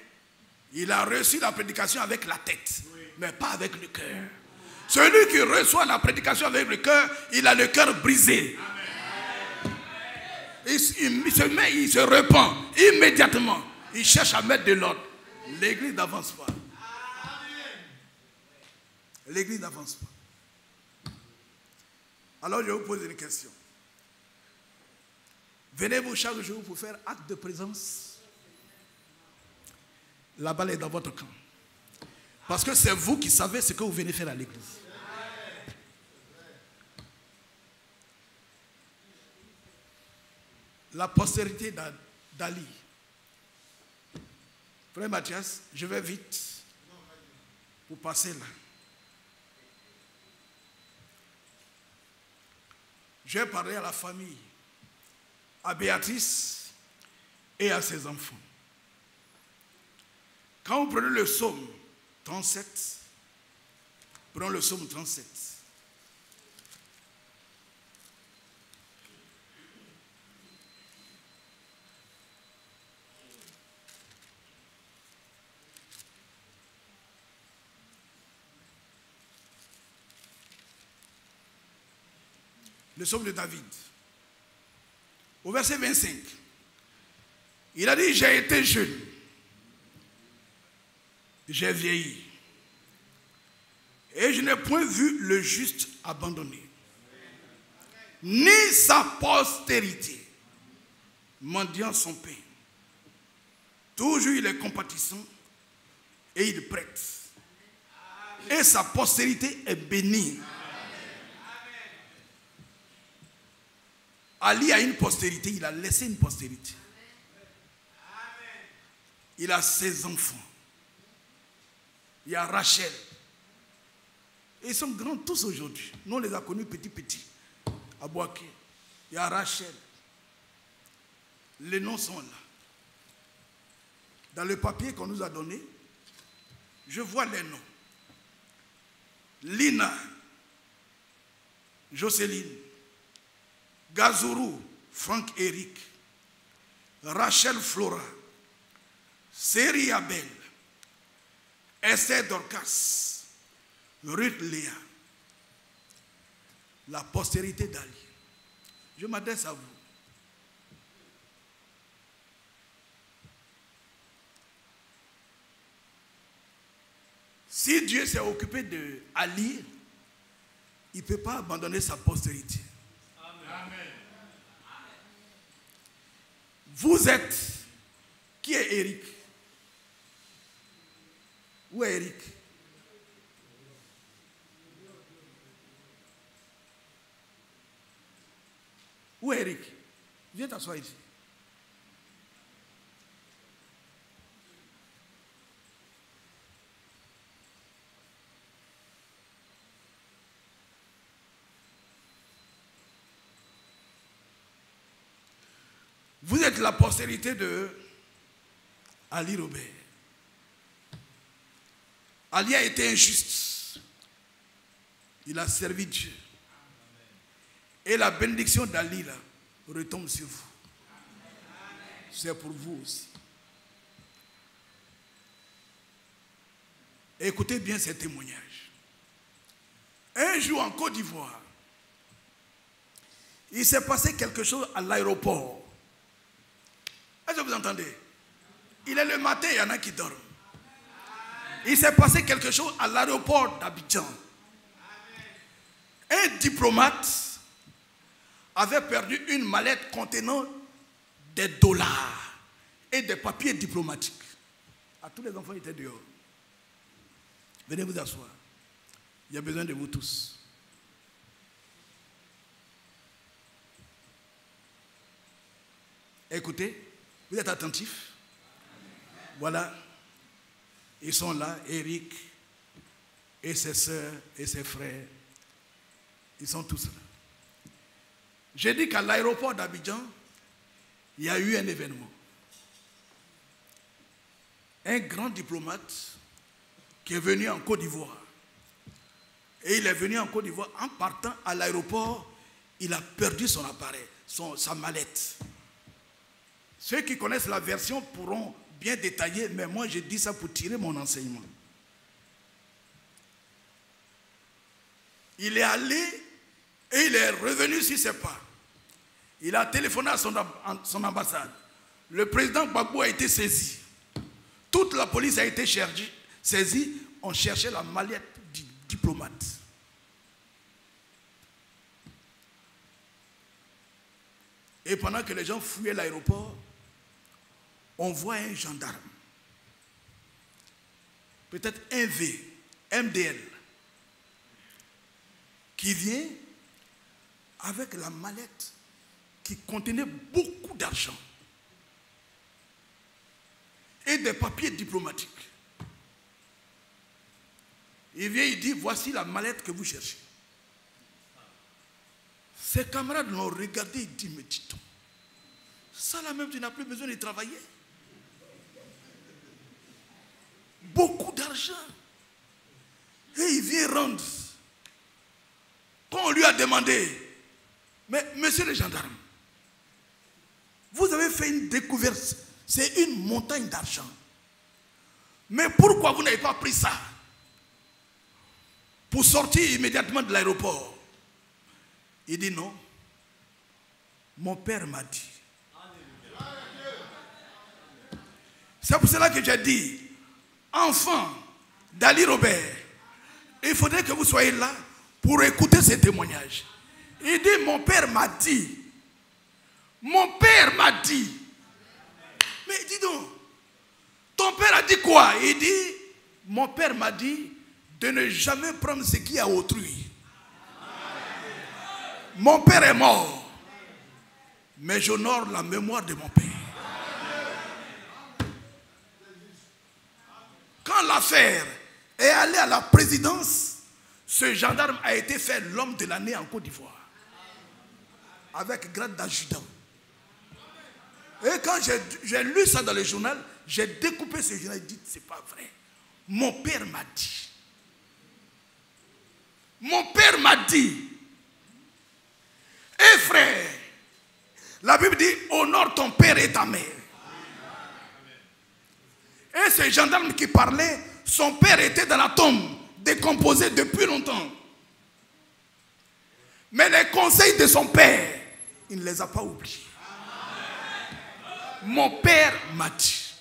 Il a reçu la prédication avec la tête, mais pas avec le cœur. Celui qui reçoit la prédication avec le cœur, il a le cœur brisé. Il se repent immédiatement. Il cherche à mettre de l'ordre. L'église n'avance pas. L'église n'avance pas. Alors je vous pose une question. Venez-vous chaque jour pour faire acte de présence? La balle est dans votre camp. Parce que c'est vous qui savez ce que vous venez faire à l'église. La postérité d'Ali. Frère Mathias, je vais vite pour passer là. Je vais parler à la famille, à Béatrice et à ses enfants. Quand vous prenez le psaume 37, Prenons le psaume 37. Le psaume de David. Au verset 25, il a dit, j'ai été jeune, j'ai vieilli, et je n'ai point vu le juste abandonné, ni sa postérité mendiant son pain. Toujours il est compatissant et il prête, et sa postérité est bénie. Ali a une postérité, il a laissé une postérité. Il a ses enfants. Il y a Rachel. Et ils sont grands tous aujourd'hui. Nous, on les a connus petits, à Boaké. Il y a Rachel. Les noms sont là. Dans le papier qu'on nous a donné, je vois les noms. Lina, Jocelyne, Gazuru, Franck Eric, Rachel Flora, Série Abel, Esther Dorcas, Ruth Léa, la postérité d'Ali. Je m'adresse à vous. Si Dieu s'est occupé de Ali, il ne peut pas abandonner sa postérité. Amen. Vous êtes, qui est Eric? Où est Eric? Où est Eric? Viens t'asseoir ici. Vous êtes la postérité de Ali Robert. Ali a été injuste. Il a servi Dieu. Et la bénédiction d'Ali là retombe sur vous. C'est pour vous aussi. Écoutez bien ces témoignages. Un jour en Côte d'Ivoire, il s'est passé quelque chose à l'aéroport. Est-ce que vous entendez? Il est le matin, il y en a qui dorment. Il s'est passé quelque chose à l'aéroport d'Abidjan. Un diplomate avait perdu une mallette contenant des dollars et des papiers diplomatiques. Tous les enfants étaient dehors. Venez vous asseoir. Il y a besoin de vous tous. Écoutez. Vous êtes attentifs? Voilà. Ils sont là, Eric et ses sœurs et ses frères. Ils sont tous là. J'ai dit qu'à l'aéroport d'Abidjan, il y a eu un événement. Un grand diplomate qui est venu en Côte d'Ivoire. Et il est venu en Côte d'Ivoire, en partant à l'aéroport, il a perdu son appareil, sa mallette. Ceux qui connaissent la version pourront bien détailler, mais moi je dis ça pour tirer mon enseignement. Il est allé et il est revenu sur ses pas. Il a téléphoné à son ambassade. Le président Gbagbo a été saisi. Toute la police a été saisie. On cherchait la mallette du diplomate. Et pendant que les gens fouillaient l'aéroport, on voit un gendarme, peut-être un V, MDL, qui vient avec la mallette qui contenait beaucoup d'argent et des papiers diplomatiques. Il vient, il dit, voici la mallette que vous cherchez. Ses camarades l'ont regardé, il dit, mais dis-t-on, ça là même tu n'as plus besoin de travailler. Beaucoup d'argent. Et il vient rendre. Quand on lui a demandé, mais monsieur le gendarme, vous avez fait une découverte, c'est une montagne d'argent. Mais pourquoi vous n'avez pas pris ça pour sortir immédiatement de l'aéroport? Il dit non. Mon père m'a dit. C'est pour cela que j'ai dit, enfant d'Ali Robert, il faudrait que vous soyez là pour écouter ces témoignages. Il dit, mon père m'a dit. Mon père m'a dit. Mais dis donc, ton père a dit quoi? Il dit, mon père m'a dit de ne jamais prendre ce qui est à autrui. Mon père est mort, mais j'honore la mémoire de mon père. Quand l'affaire est allée à la présidence, ce gendarme a été fait l'homme de l'année en Côte d'Ivoire, avec grade d'adjudant. Et quand j'ai lu ça dans le journal, j'ai découpé ce journal et dit, c'est pas vrai. Mon père m'a dit. Mon père m'a dit. Et frère, la Bible dit, honore ton père et ta mère. Et ce gendarme qui parlait, son père était dans la tombe, décomposé depuis longtemps. Mais les conseils de son père, il ne les a pas oubliés. Mon père m'a dit.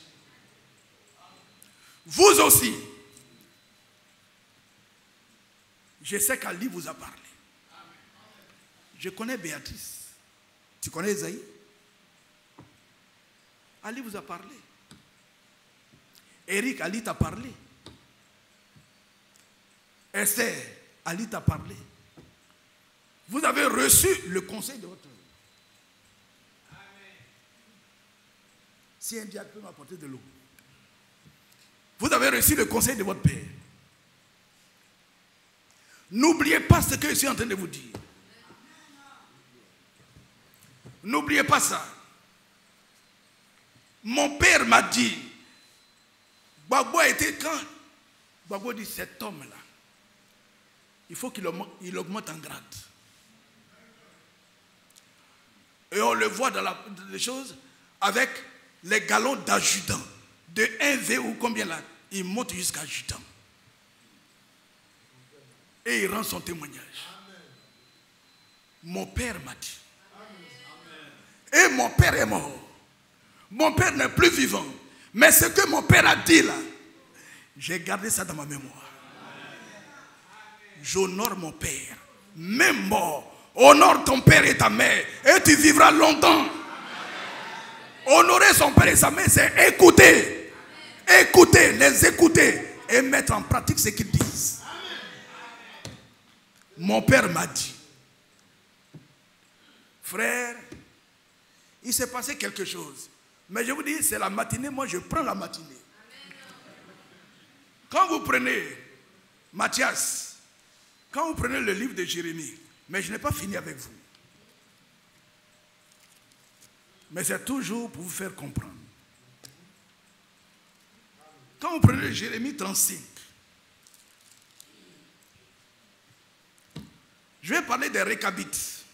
Vous aussi. Je sais qu'Ali vous a parlé. Je connais Béatrice. Tu connais Esaïe? Ali vous a parlé. Eric, Ali t'a parlé. Esther, Ali t'a parlé. Vous avez reçu le conseil de votre... Si un diacre peut m'apporter de l'eau. Vous avez reçu le conseil de votre père. N'oubliez pas ce que je suis en train de vous dire. N'oubliez pas ça. Mon père m'a dit, Gbagbo était quand Gbagbo dit, cet homme-là, il faut qu'il augmente en grade. Et on le voit dans les choses avec les galons d'adjudant. De 1V ou combien là, il monte jusqu'à adjudant. Et il rend son témoignage. Mon père m'a dit. Et mon père est mort. Mon père n'est plus vivant. Mais ce que mon père a dit là, j'ai gardé ça dans ma mémoire. J'honore mon père, même mort. Honore ton père et ta mère, et tu vivras longtemps. Honorer son père et sa mère, c'est écouter. Écouter, les écouter et mettre en pratique ce qu'ils disent. Mon père m'a dit, frère, il s'est passé quelque chose. Mais je vous dis, c'est la matinée, moi je prends la matinée. Quand vous prenez Matthias, quand vous prenez le livre de Jérémie, mais je n'ai pas fini avec vous. Mais c'est toujours pour vous faire comprendre. Quand vous prenez Jérémie 35, je vais parler des récabites.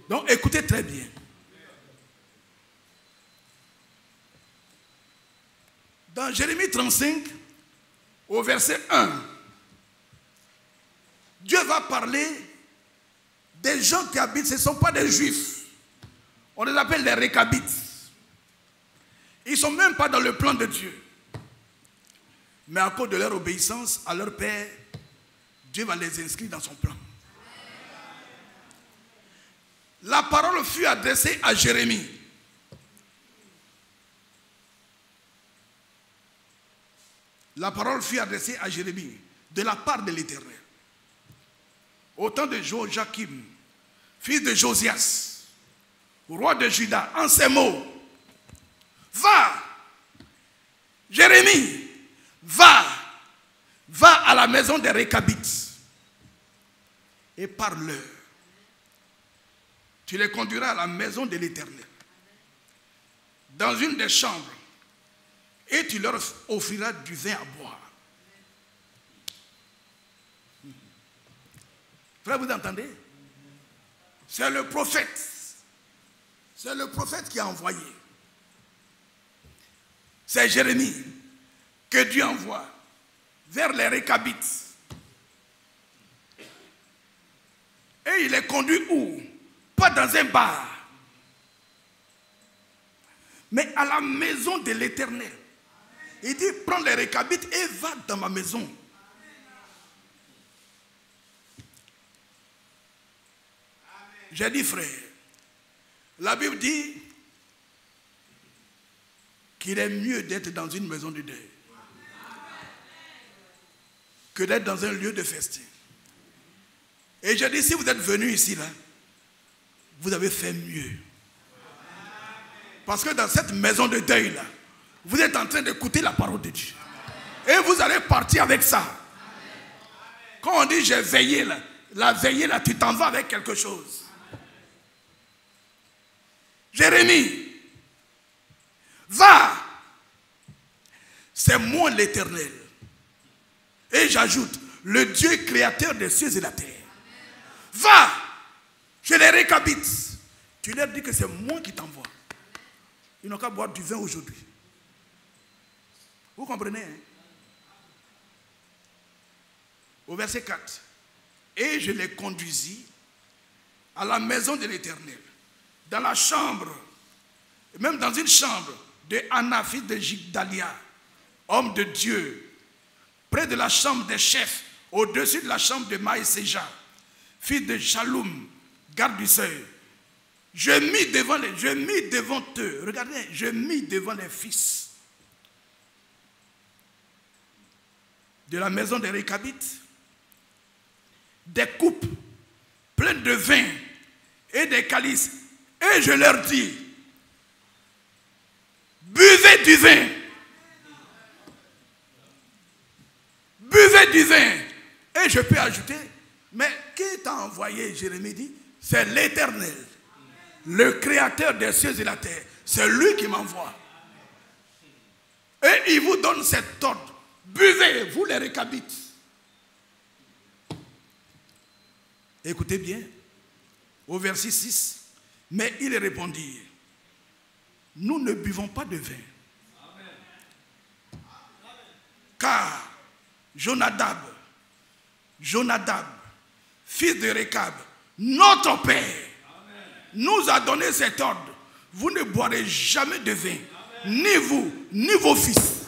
Donc écoutez très bien. Dans Jérémie 35, au verset 1, Dieu va parler des gens qui habitent, ce ne sont pas des juifs. On les appelle les récabites. Ils ne sont même pas dans le plan de Dieu. Mais à cause de leur obéissance à leur père, Dieu va les inscrire dans son plan. La parole fut adressée à Jérémie. La parole fut adressée à Jérémie de la part de l'Éternel. Au temps de Joachim, fils de Josias, roi de Juda, en ces mots, va, Jérémie, va à la maison des récabites et parle-leur. Tu les conduiras à la maison de l'Éternel, dans une des chambres, et tu leur offriras du vin à boire. Frère, vous entendez? C'est le prophète. C'est le prophète qui a envoyé. C'est Jérémie que Dieu envoie vers les Récabites. Et il est conduit où? Pas dans un bar, mais à la maison de l'Éternel. Il dit, prends les Récabites et va dans ma maison. J'ai dit, frère, la Bible dit qu'il est mieux d'être dans une maison de deuil que d'être dans un lieu de festin. Et j'ai dit, si vous êtes venu ici, là, vous avez fait mieux. Parce que dans cette maison de deuil, là, vous êtes en train d'écouter la parole de Dieu. Et vous allez partir avec ça. Quand on dit j'ai veillé, là, la veillée, là, tu t'en vas avec quelque chose. Jérémie, va. C'est moi l'Éternel. Et j'ajoute, le Dieu créateur des cieux et de la terre. Va chez les Récabites. Tu leur dis que c'est moi qui t'envoie. Ils n'ont qu'à boire du vin aujourd'hui. Vous comprenez, hein? Au verset 4. Et je les conduisis à la maison de l'Éternel, dans la chambre, même dans une chambre de Anna, fils de Gigdalia, homme de Dieu, près de la chambre des chefs, au-dessus de la chambre de Maïséja, fils de Shaloum, garde du seuil. Je mis devant eux, regardez, je mis devant les fils de la maison des Récabites des coupes pleines de vin et des calices. Et je leur dis, buvez du vin. Buvez du vin. Et je peux ajouter, mais qui t'a envoyé, Jérémie dit, c'est l'Éternel, le créateur des cieux et de la terre. C'est lui qui m'envoie. Et il vous donne cet ordre. Buvez, vous les Récabites. Écoutez bien, au verset 6, mais ils répondirent, nous ne buvons pas de vin. Car Jonadab, fils de Récab, notre père, nous a donné cet ordre. Vous ne boirez jamais de vin, ni vous, ni vos fils.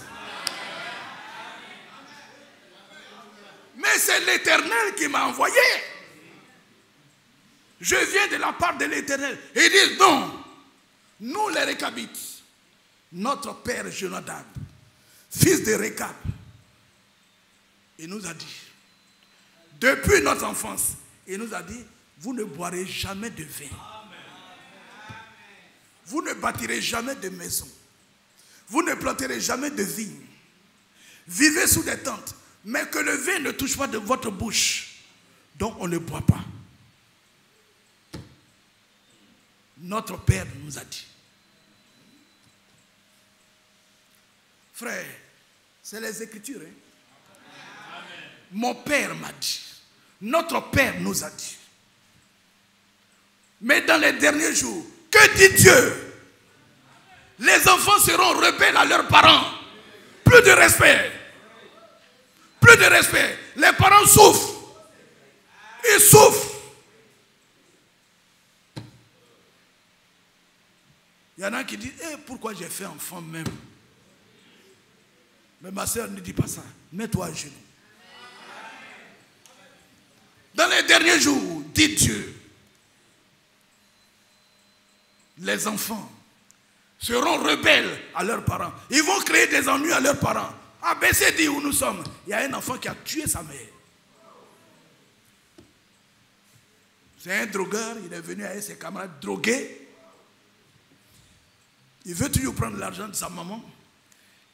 Mais c'est l'Éternel qui m'a envoyé. Je viens de la part de l'Éternel. Et ils disent non. Nous les Récabites, notre père Jonadab, fils de Récab, il nous a dit, depuis notre enfance, il nous a dit, vous ne boirez jamais de vin. Vous ne bâtirez jamais de maison. Vous ne planterez jamais de vignes. Vivez sous des tentes, mais que le vin ne touche pas de votre bouche. Donc on ne boit pas. Notre père nous a dit. Frère, c'est les Écritures. Hein? Mon père m'a dit. Notre père nous a dit. Mais dans les derniers jours, que dit Dieu? Les enfants seront rebelles à leurs parents. Plus de respect. Plus de respect. Les parents souffrent. Ils souffrent. Il y en a qui disent, pourquoi j'ai fait enfant même? Mais ma soeur ne dit pas ça. Mets-toi à genoux. Dans les derniers jours, dit Dieu, les enfants seront rebelles à leurs parents. Ils vont créer des ennuis à leurs parents. À BCD où nous sommes, il y a un enfant qui a tué sa mère. C'est un drogueur, il est venu avec ses camarades drogués. Il veut toujours prendre l'argent de sa maman.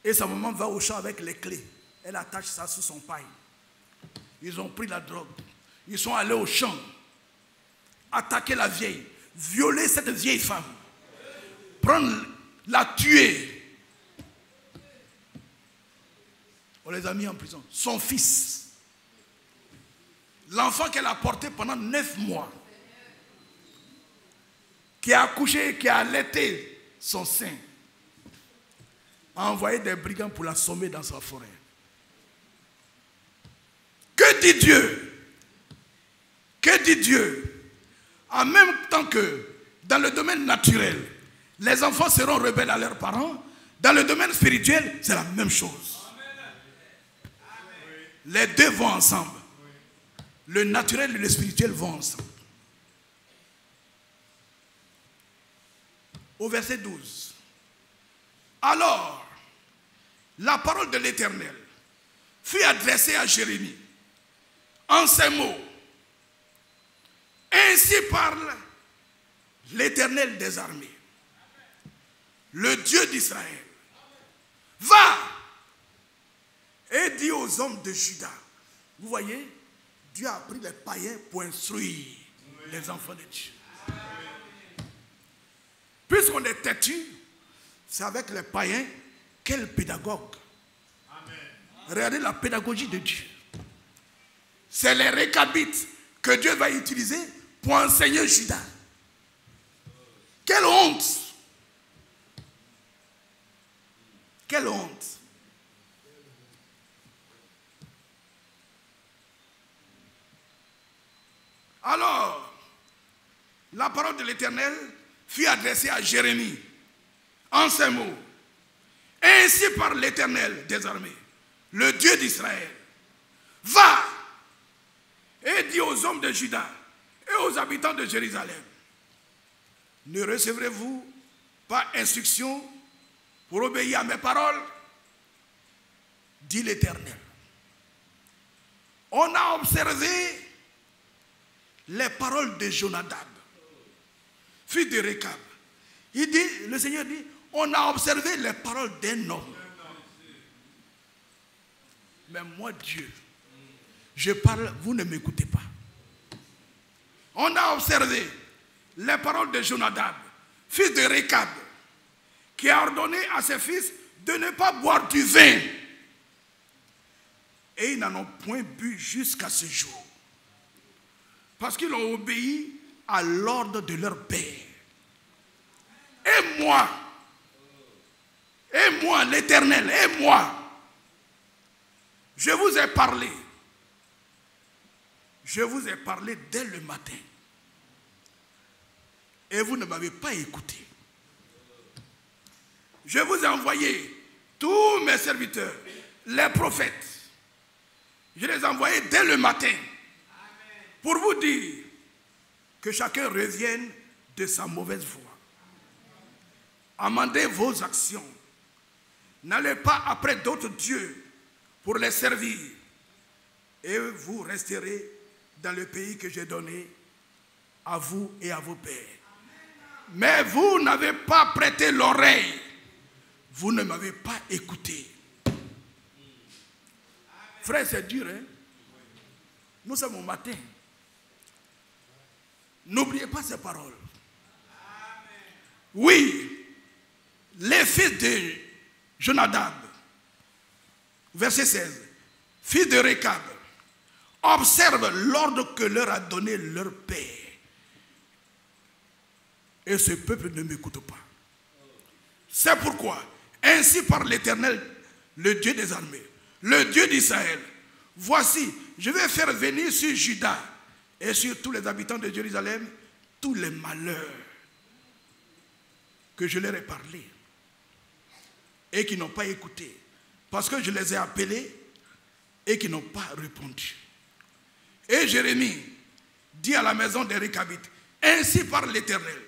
Et sa maman va au champ avec les clés. Elle attache ça sous son paille. Ils ont pris la drogue. Ils sont allés au champ. Attaquer la vieille. Violer cette vieille femme. Prendre, la tuer. On les a mis en prison. Son fils. l'enfant qu'elle a porté pendant 9 mois, qui a accouché, qui a allaité son sein, a envoyé des brigands pour l'assommer dans sa forêt. Que dit Dieu? Que dit Dieu? En même temps que dans le domaine naturel, les enfants seront rebelles à leurs parents, dans le domaine spirituel, c'est la même chose. Les deux vont ensemble. Le naturel et le spirituel vont ensemble. Au verset 12. Alors, la parole de l'Éternel fut adressée à Jérémie en ces mots. Ainsi parle l'Éternel des armées, le Dieu d'Israël. Va et dis aux hommes de Juda. Vous voyez, Dieu a pris les païens pour instruire les enfants de Dieu. Puisqu'on est têtu, c'est avec les païens, quel pédagogue. Regardez la pédagogie de Dieu. C'est les récabites que Dieu va utiliser pour enseigner Juda. Quelle honte! Quelle honte! Alors, la parole de l'Éternel fut adressée à Jérémie en ces mots. Ainsi parle l'Éternel des armées, le Dieu d'Israël. Va et dis aux hommes de Juda et aux habitants de Jérusalem. Ne recevrez-vous pas instruction pour obéir à mes paroles? Dit l'Éternel. On a observé les paroles de Jonadab, fils de Récab. Il dit, le Seigneur dit, on a observé les paroles d'un homme. Mais moi, Dieu, je parle, vous ne m'écoutez pas. On a observé les paroles de Jonadab, fils de Récab, qui a ordonné à ses fils de ne pas boire du vin. Et ils n'en ont point bu jusqu'à ce jour. Parce qu'ils ont obéi à l'ordre de leur père. Et moi, l'Éternel, et moi, je vous ai parlé. Je vous ai parlé dès le matin. Et vous ne m'avez pas écouté. Je vous ai envoyé tous mes serviteurs, les prophètes. Je les ai envoyés dès le matin pour vous dire que chacun revienne de sa mauvaise voie. Amendez vos actions. N'allez pas après d'autres dieux pour les servir. Et vous resterez dans le pays que j'ai donné à vous et à vos pères. Mais vous n'avez pas prêté l'oreille. Vous ne m'avez pas écouté. Frère, c'est dur, hein? Nous sommes au matin. N'oubliez pas ces paroles. Oui, les fils de Jonadab, verset 16, fils de Récab, observent l'ordre que leur a donné leur père. Et ce peuple ne m'écoute pas. C'est pourquoi, ainsi parle l'Éternel, le Dieu des armées, le Dieu d'Israël. Voici, je vais faire venir sur Juda et sur tous les habitants de Jérusalem tous les malheurs que je leur ai parlé et qui n'ont pas écouté, parce que je les ai appelés et qui n'ont pas répondu. Et Jérémie dit à la maison des Récabites, ainsi parle l'Éternel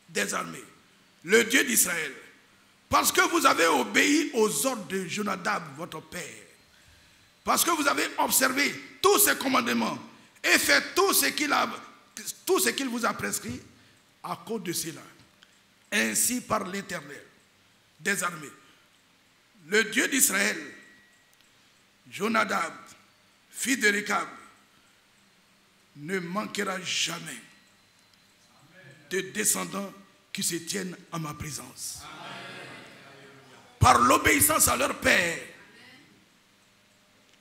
des armées, le Dieu d'Israël, parce que vous avez obéi aux ordres de Jonadab, votre père, parce que vous avez observé tous ses commandements et fait tout ce qu'il vous a prescrit, à cause de cela. Ainsi parle l'Éternel des armées, le Dieu d'Israël, Jonadab, fils de Récab, ne manquera jamais de descendants qui se tiennent à ma présence. Par l'obéissance à leur père,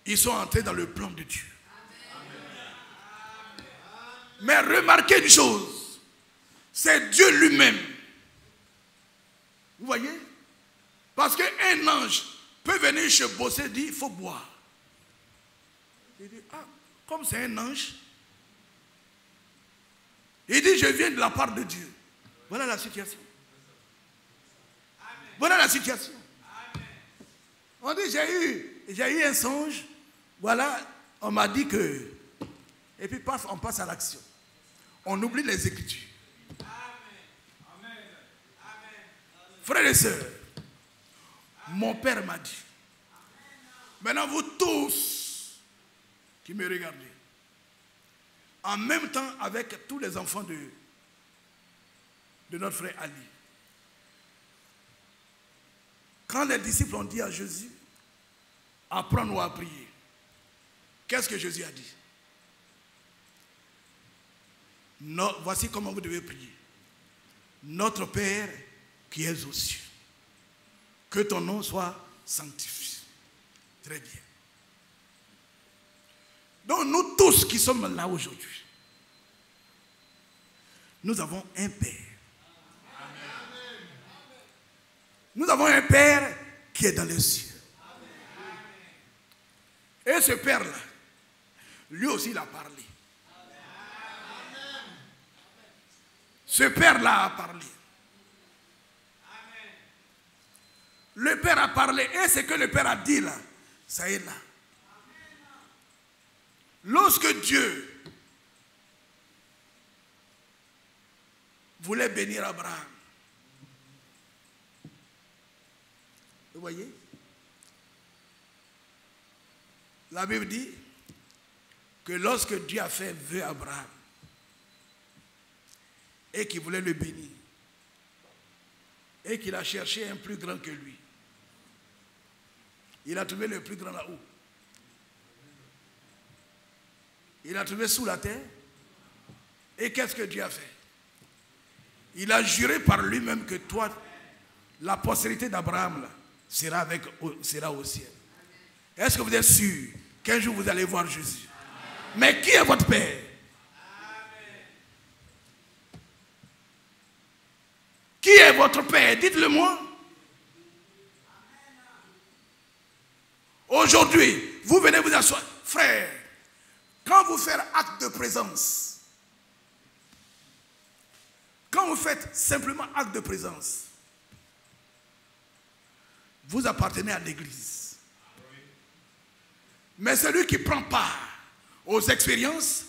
ils sont entrés dans le plan de Dieu. Mais remarquez une chose, c'est Dieu lui-même. Vous voyez? Parce qu'un ange peut venir chez Bossé et dire, il faut boire. Il dit, ah, comme c'est un ange, il dit, je viens de la part de Dieu. Voilà la situation. Voilà la situation. On dit, j'ai eu un songe, voilà, on m'a dit que, et puis on passe à l'action. On oublie les Écritures. Frères et sœurs, mon père m'a dit, maintenant vous tous qui me regardez, en même temps avec tous les enfants de notre frère Ali, quand les disciples ont dit à Jésus, apprends-nous à prier, qu'est-ce que Jésus a dit? Voici comment vous devez prier. Notre Père qui es aux cieux, que ton nom soit sanctifié. Très bien. Donc nous tous qui sommes là aujourd'hui, nous avons un Père. Nous avons un Père qui est dans les cieux. Et ce Père-là, lui aussi il a parlé. Ce Père-là a parlé. Le Père a parlé et ce que le Père a dit là, ça est là. Lorsque Dieu voulait bénir Abraham, vous voyez, la Bible dit que lorsque Dieu a fait vœu à Abraham et qu'il voulait le bénir et qu'il a cherché un plus grand que lui, il a trouvé le plus grand là-haut. Il a trouvé sous la terre. Et qu'est-ce que Dieu a fait? Il a juré par lui-même que toi, la postérité d'Abraham sera au ciel. Est-ce que vous êtes sûr qu'un jour vous allez voir Jésus? Mais qui est votre Père? Qui est votre Père? Dites-le moi. Aujourd'hui, vous venez vous asseoir. Frère, quand vous faites acte de présence, quand vous faites simplement acte de présence, vous appartenez à l'Église. Mais celui qui prend part aux expériences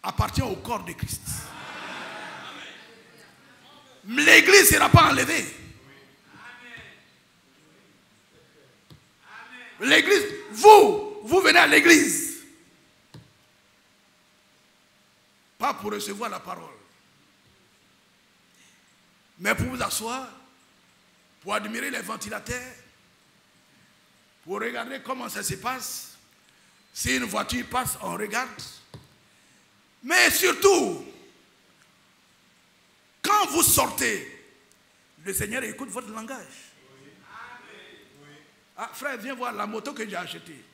appartient au corps de Christ. L'Église ne sera pas enlevée. L'Église, vous venez à l'Église. Pas pour recevoir la parole. Mais pour vous asseoir, pour admirer les ventilateurs, pour regarder comment ça se passe. Si une voiture passe, on regarde. Mais surtout, quand vous sortez, le Seigneur écoute votre langage. Ah, frère, viens voir la moto que j'ai achetée.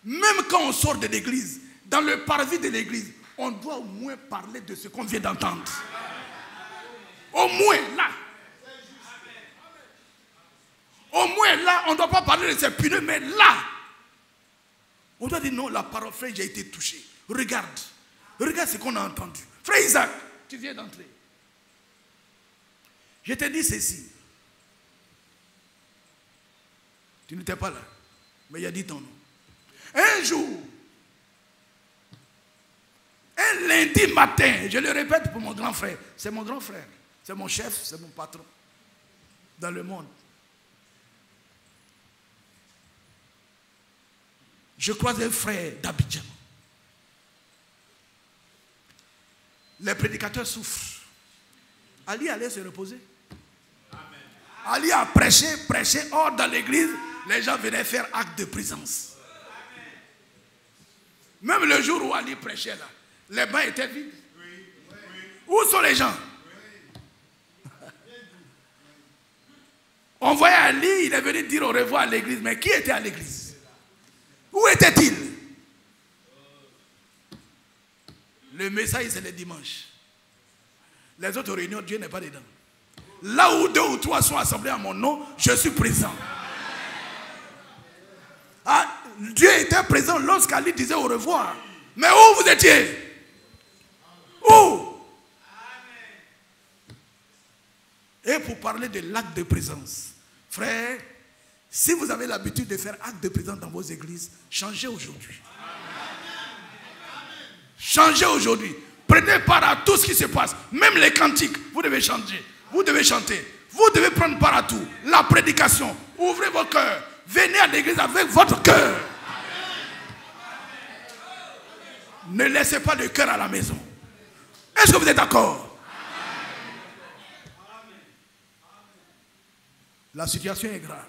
Même quand on sort de l'église, dans le parvis de l'église, on doit au moins parler de ce qu'on vient d'entendre. Au moins là. Au moins là, on ne doit pas parler de ces pneus, mais là, on doit dire non, la parole, frère, j'ai été touché. Regarde ce qu'on a entendu. Frère Isaac, tu viens d'entrer. Je te dis ceci. Tu n'étais pas là, mais il a dit ton nom. Un jour, un lundi matin, je le répète pour mon grand frère, c'est mon grand frère, c'est mon chef, c'est mon patron dans le monde. Je croise un frère d'Abidjan. Les prédicateurs souffrent. Ali allait se reposer. Ali a prêché hors dans l'église. Les gens venaient faire acte de présence. Même le jour où Ali prêchait là, les bancs étaient vides. Où sont les gens? On voyait Ali, il est venu dire au revoir à l'église. Mais qui était à l'église? Où était-il? Le message, c'est le dimanche. Les autres réunions, Dieu n'est pas dedans. Là où 2 ou 3 sont assemblés à mon nom, je suis présent. Ah, Dieu était présent lorsqu'Ali disait au revoir. Mais où vous étiez? Où? Et pour parler de l'acte de présence, frère, si vous avez l'habitude de faire acte de présence dans vos églises, changez aujourd'hui. Changez aujourd'hui. Prenez part à tout ce qui se passe. Même les cantiques, vous devez changer. Vous devez chanter. Vous devez prendre part à tout. La prédication. Ouvrez vos cœurs. Venez à l'église avec votre cœur. Ne laissez pas le cœur à la maison. Est-ce que vous êtes d'accord? La situation est grave.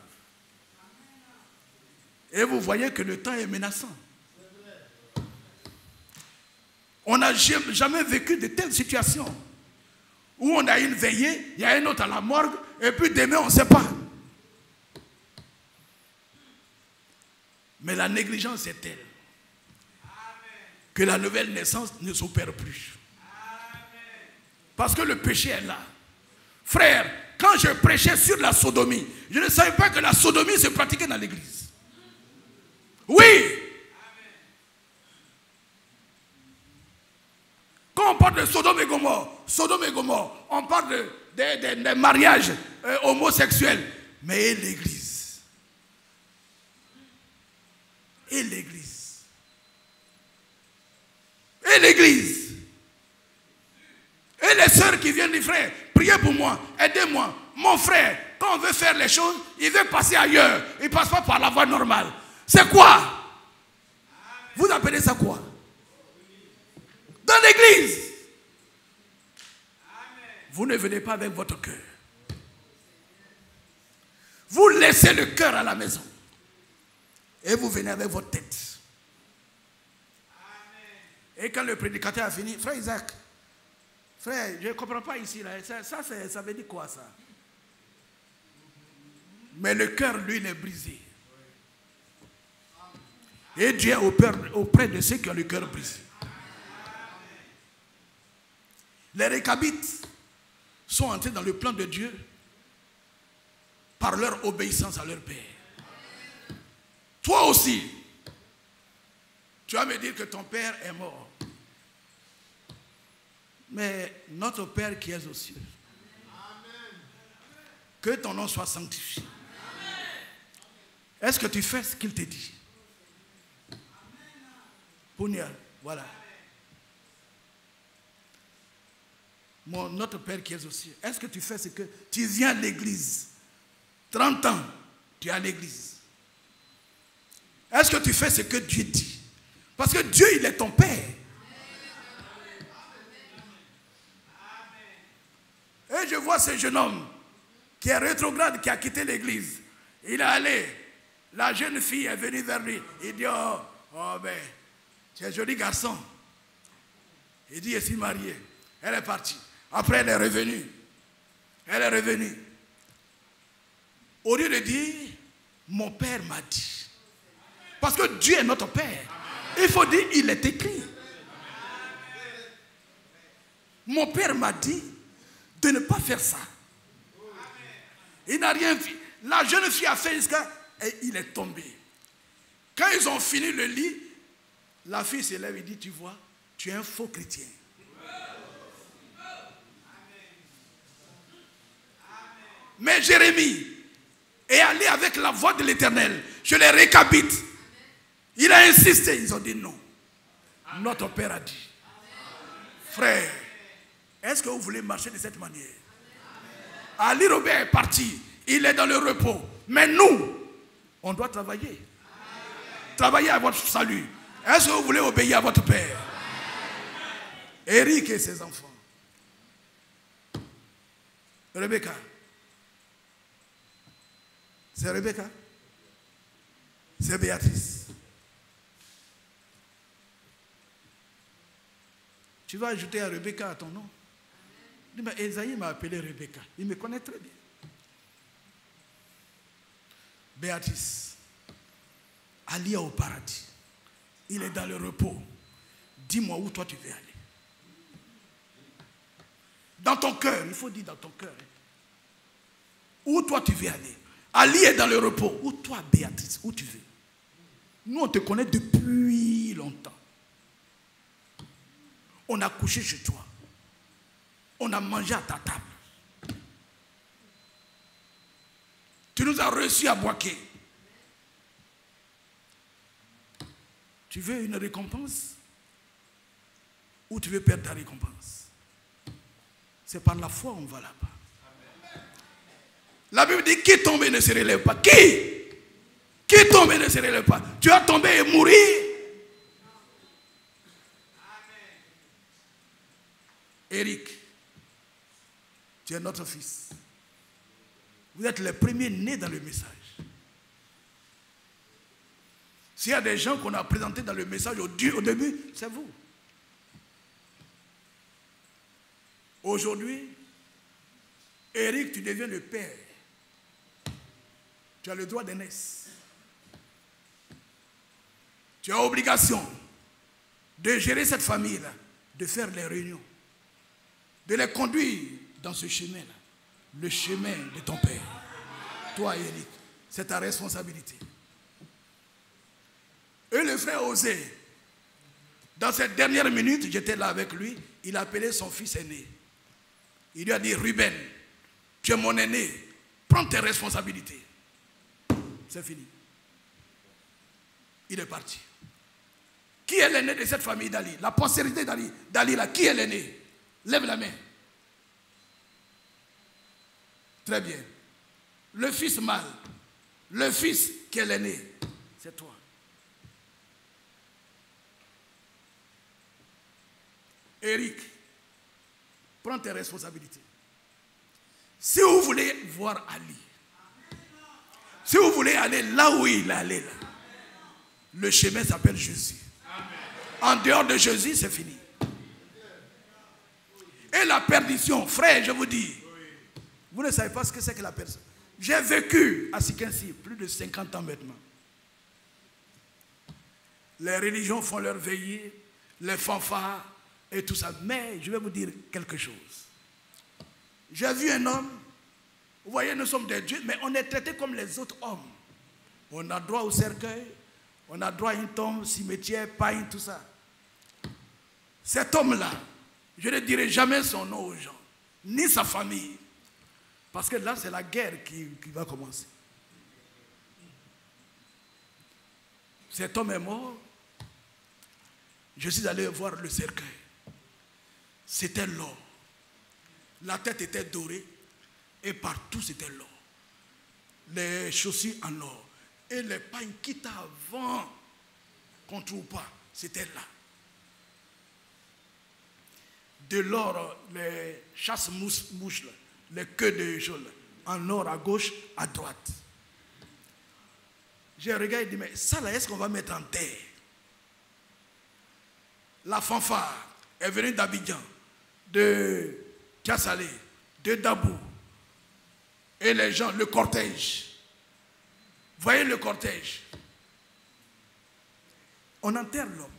Et vous voyez que le temps est menaçant. On n'a jamais vécu de telles situations où on a une veillée, il y a une autre à la morgue, et puis demain on ne sait pas. Mais la négligence est telle que la nouvelle naissance ne s'opère plus. Parce que le péché est là. Frère, quand je prêchais sur la sodomie, je ne savais pas que la sodomie se pratiquait dans l'église. Oui. Quand on parle de Sodome et Gomorrhe, on parle de mariages homosexuels. Mais et l'église? Et l'église? Et l'église? Et les sœurs qui viennent dire, frère, priez pour moi, aidez-moi. Mon frère, quand on veut faire les choses, il veut passer ailleurs. Il ne passe pas par la voie normale. C'est quoi? Vous appelez ça quoi? Dans l'église. Vous ne venez pas avec votre cœur. Vous laissez le cœur à la maison. Et vous venez avec votre tête. Et quand le prédicateur a fini, frère Isaac, frère, je ne comprends pas ici. Là. Ça veut dire quoi ça? Mais le cœur, lui, il est brisé. Et Dieu est auprès de ceux qui ont le cœur brisé. Les Récabites sont entrés dans le plan de Dieu par leur obéissance à leur père. Toi aussi, tu vas me dire que ton père est mort. Mais notre Père qui est aux cieux, que ton nom soit sanctifié. Est-ce que tu fais ce qu'il te dit? Pounia, voilà. Notre Père qui est aux cieux, est-ce que tu fais ce que... Tu viens à l'église. 30 ans, tu es à l'église. Est-ce que tu fais ce que Dieu dit? Parce que Dieu, il est ton Père. Et je vois ce jeune homme qui est rétrograde, qui a quitté l'église. Il est allé. La jeune fille est venue vers lui. Il dit, oh ben, tu es un joli garçon. Il dit, je suis marié. Elle est partie. Après, elle est revenue. Elle est revenue. Au lieu de dire, mon père m'a dit. Parce que Dieu est notre Père. Il faut dire, il est écrit. Mon père m'a dit de ne pas faire ça. Il n'a rien fait. La jeune fille a fait jusqu'à... Et il est tombé. Quand ils ont fini le lit, la fille se lève et dit, tu vois, tu es un faux chrétien. Mais Jérémie est allé avec la voix de l'Éternel. Je les récapite. Il a insisté. Ils ont dit non. Notre Père a dit. Frère, est-ce que vous voulez marcher de cette manière? Ali Robert est parti. Il est dans le repos. Mais nous, on doit travailler. Travailler à votre salut. Est-ce que vous voulez obéir à votre Père? Eric et ses enfants. Rebecca. C'est Rebecca. C'est Béatrice. Tu vas ajouter à Rebecca à ton nom. Il dit, mais Esaïe m'a appelé Rebecca. Il me connaît très bien. Béatrice. Ali est au paradis. Il est dans le repos. Dis-moi où toi tu veux aller. Dans ton cœur, il faut dire dans ton cœur. Où toi tu veux aller? Ali est dans le repos. Où toi, Béatrice, où tu veux? Nous, on te connaît depuis longtemps. On a couché chez toi. On a mangé à ta table. Tu nous as reçus à Boaké. Tu veux une récompense? Ou tu veux perdre ta récompense? C'est par la foi qu'on va là-bas. La Bible dit qui tombe et ne se relève pas. Qui tombe et ne se relève pas. Tu vas tomber et mourir. Eric, tu es notre fils. Vous êtes les premiers nés dans le message. S'il y a des gens qu'on a présentés dans le message au début, c'est vous. Aujourd'hui, Eric, tu deviens le père. Tu as le droit d'aînesse. Tu as obligation de gérer cette famille-là, de faire les réunions, de les conduire dans ce chemin-là, le chemin de ton père. Toi, Eric, c'est ta responsabilité. Et le frère Osée, dans cette dernière minute, j'étais là avec lui, il a appelé son fils aîné. Il lui a dit, Ruben, tu es mon aîné, prends tes responsabilités. C'est fini. Il est parti. Qui est l'aîné de cette famille d'Ali? La postérité d'Ali là, qui est l'aîné? Lève la main. Très bien. Le fils mâle, le fils qui est l'aîné, c'est toi. Eric, prends tes responsabilités. Si vous voulez voir Ali, si vous voulez aller là où il est allé, là, le chemin s'appelle Jésus. En dehors de Jésus, c'est fini. Et la perdition, frère, je vous dis, vous ne savez pas ce que c'est que la perdition. J'ai vécu à Sikensi plus de 50 ans maintenant. Les religions font leur veillée, les fanfares et tout ça. Mais je vais vous dire quelque chose. J'ai vu un homme, vous voyez, nous sommes des dieux, mais on est traités comme les autres hommes. On a droit au cercueil, on a droit à une tombe, cimetière, paille, tout ça. Cet homme-là, je ne dirai jamais son nom aux gens, ni sa famille. Parce que là, c'est la guerre qui va commencer. Cet homme est mort. Je suis allé voir le cercueil. C'était l'or. La tête était dorée. Et partout, c'était l'or. Les chaussures en or. Et les pagnes qui étaient avant, qu'on ne trouve pas, c'était là. De l'or, les chasse-mouches, les queues de choses, en or à gauche, à droite. J'ai regardé et dit, mais ça là, est-ce qu'on va mettre en terre? La fanfare est venue d'Abidjan, de Tiasalé, de Dabou. Et les gens, le cortège. Voyez le cortège. On enterre l'homme.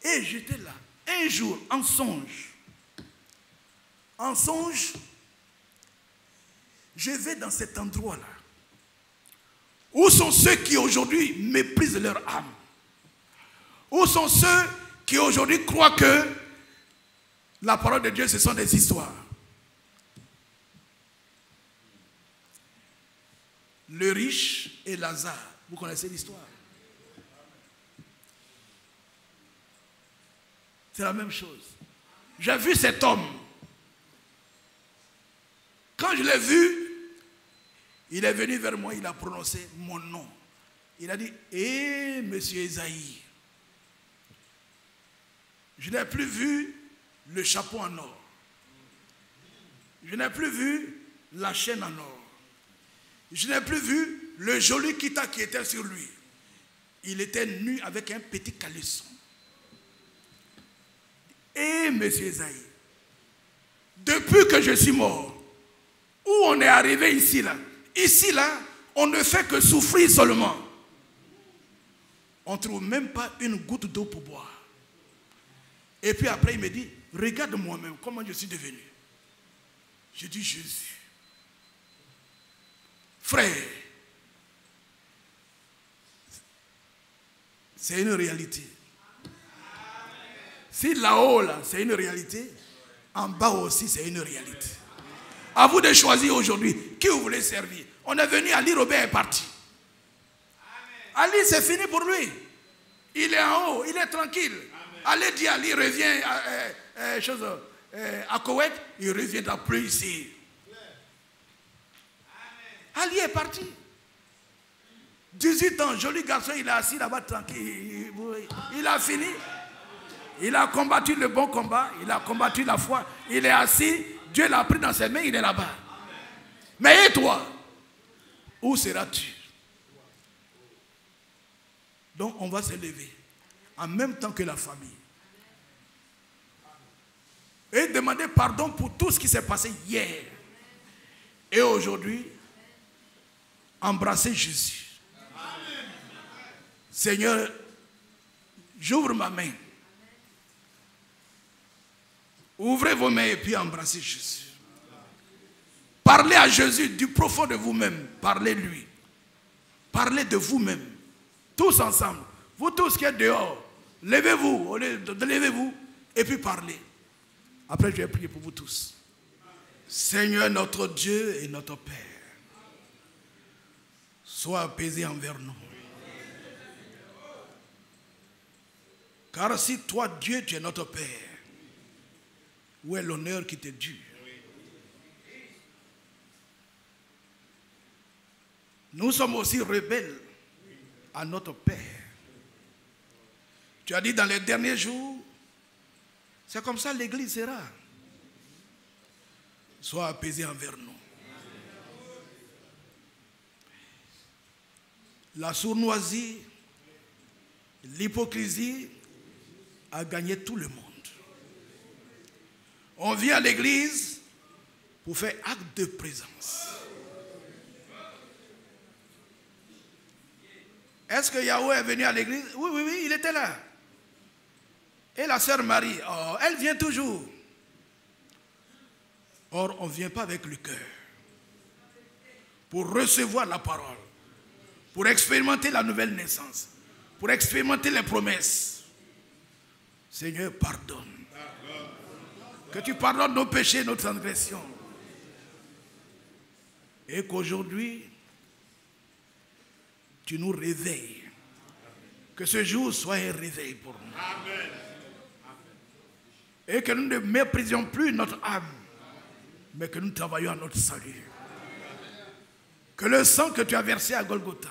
Et j'étais là, un jour, en songe. En songe, je vais dans cet endroit-là. Où sont ceux qui aujourd'hui méprisent leur âme? Où sont ceux qui aujourd'hui croient que la parole de Dieu, ce sont des histoires? Le riche et Lazare. Vous connaissez l'histoire? C'est la même chose. J'ai vu cet homme. Quand je l'ai vu, il est venu vers moi, il a prononcé mon nom. Il a dit, hé, monsieur Esaïe. Je n'ai plus vu le chapeau en or. Je n'ai plus vu la chaîne en or. Je n'ai plus vu le joli kita qui était sur lui. Il était nu avec un petit caleçon. Et monsieur Esaïe, depuis que je suis mort, où on est arrivé ici là, on ne fait que souffrir seulement. On ne trouve même pas une goutte d'eau pour boire. Et puis après, il me dit, regarde moi-même comment je suis devenu. Je dis Jésus. Frère, c'est une réalité. Si là-haut, là, c'est une réalité, en bas aussi, c'est une réalité. À vous de choisir aujourd'hui qui vous voulez servir. On est venu, Ali Robert est parti. Ali, c'est fini pour lui. Il est en haut, il est tranquille. Allez dire, Ali revient à Koweït, il ne reviendra plus ici. Ali est parti. 18 ans, joli garçon, il est assis là-bas tranquille. Il a fini. Il a combattu le bon combat, il a combattu la foi. Il est assis, Dieu l'a pris dans ses mains, il est là-bas. Mais et toi, où seras-tu? Donc on va se lever en même temps que la famille et demander pardon pour tout ce qui s'est passé hier et aujourd'hui. Embrasser Jésus. Seigneur, j'ouvre ma main. Ouvrez vos mains et puis embrassez Jésus. Parlez à Jésus du profond de vous-même. Parlez-lui. Parlez de vous-même. Tous ensemble. Vous tous qui êtes dehors, levez-vous, levez-vous et puis parlez. Après, je vais prier pour vous tous. Seigneur, notre Dieu et notre Père, sois apaisé envers nous. Car si toi, Dieu, tu es notre Père, où est l'honneur qui t'est dû? Nous sommes aussi rebelles à notre Père. Tu as dit dans les derniers jours, c'est comme ça l'Église sera. Sois apaisé envers nous. La sournoisie, l'hypocrisie a gagné tout le monde. On vient à l'église pour faire acte de présence. Est-ce que Yahweh est venu à l'église? Oui, il était là. Et la sœur Marie, oh, elle vient toujours. Or, on ne vient pas avec le cœur pour recevoir la parole, pour expérimenter la nouvelle naissance, pour expérimenter les promesses. Seigneur, pardonne. Que tu pardonnes nos péchés, nos transgressions. Et qu'aujourd'hui, tu nous réveilles. Que ce jour soit un réveil pour nous. Amen. Et que nous ne méprisions plus notre âme, mais que nous travaillions à notre salut. Que le sang que tu as versé à Golgotha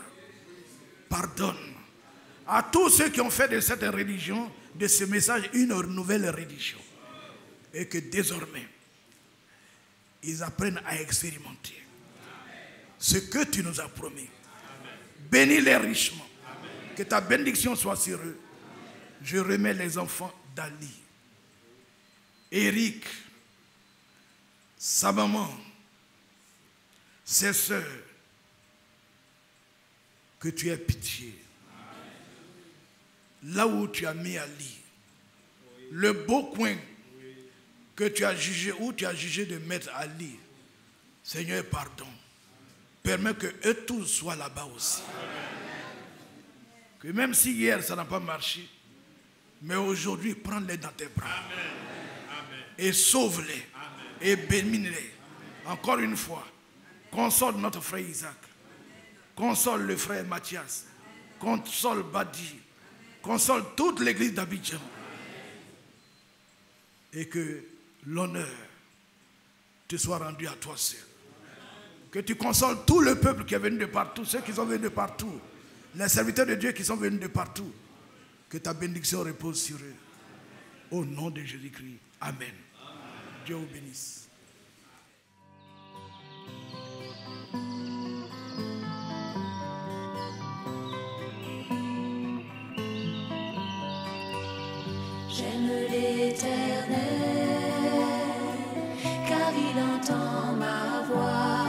pardonne à tous ceux qui ont fait de cette religion, de ce message, une nouvelle religion. Et que désormais, ils apprennent à expérimenter ce que tu nous as promis. Bénis-les richement. Que ta bénédiction soit sur eux. Je remets les enfants d'Ali, Eric, sa maman, ses soeurs. Que tu aies pitié. Là où tu as mis Ali, le beau coin que tu as jugé, où tu as jugé de mettre Ali, Seigneur, pardon. Permets que eux tous soient là-bas aussi. Que même si hier ça n'a pas marché, mais aujourd'hui, prends-les dans tes bras. Et sauve-les. Et bénis-les. Encore une fois, console notre frère Isaac. Console le frère Mathias. Console Badi. Console toute l'église d'Abidjan. Et que l'honneur te soit rendu à toi seul. Que tu consoles tout le peuple qui est venu de partout, ceux qui sont venus de partout, les serviteurs de Dieu qui sont venus de partout. Que ta bénédiction repose sur eux. Au nom de Jésus-Christ. Amen. Dieu vous bénisse. J'aime l'Éternel, car il entend ma voix.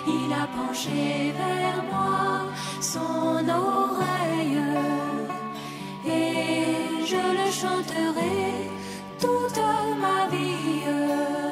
Il a penché vers moi son oreille, et je le chanterai toute ma vie.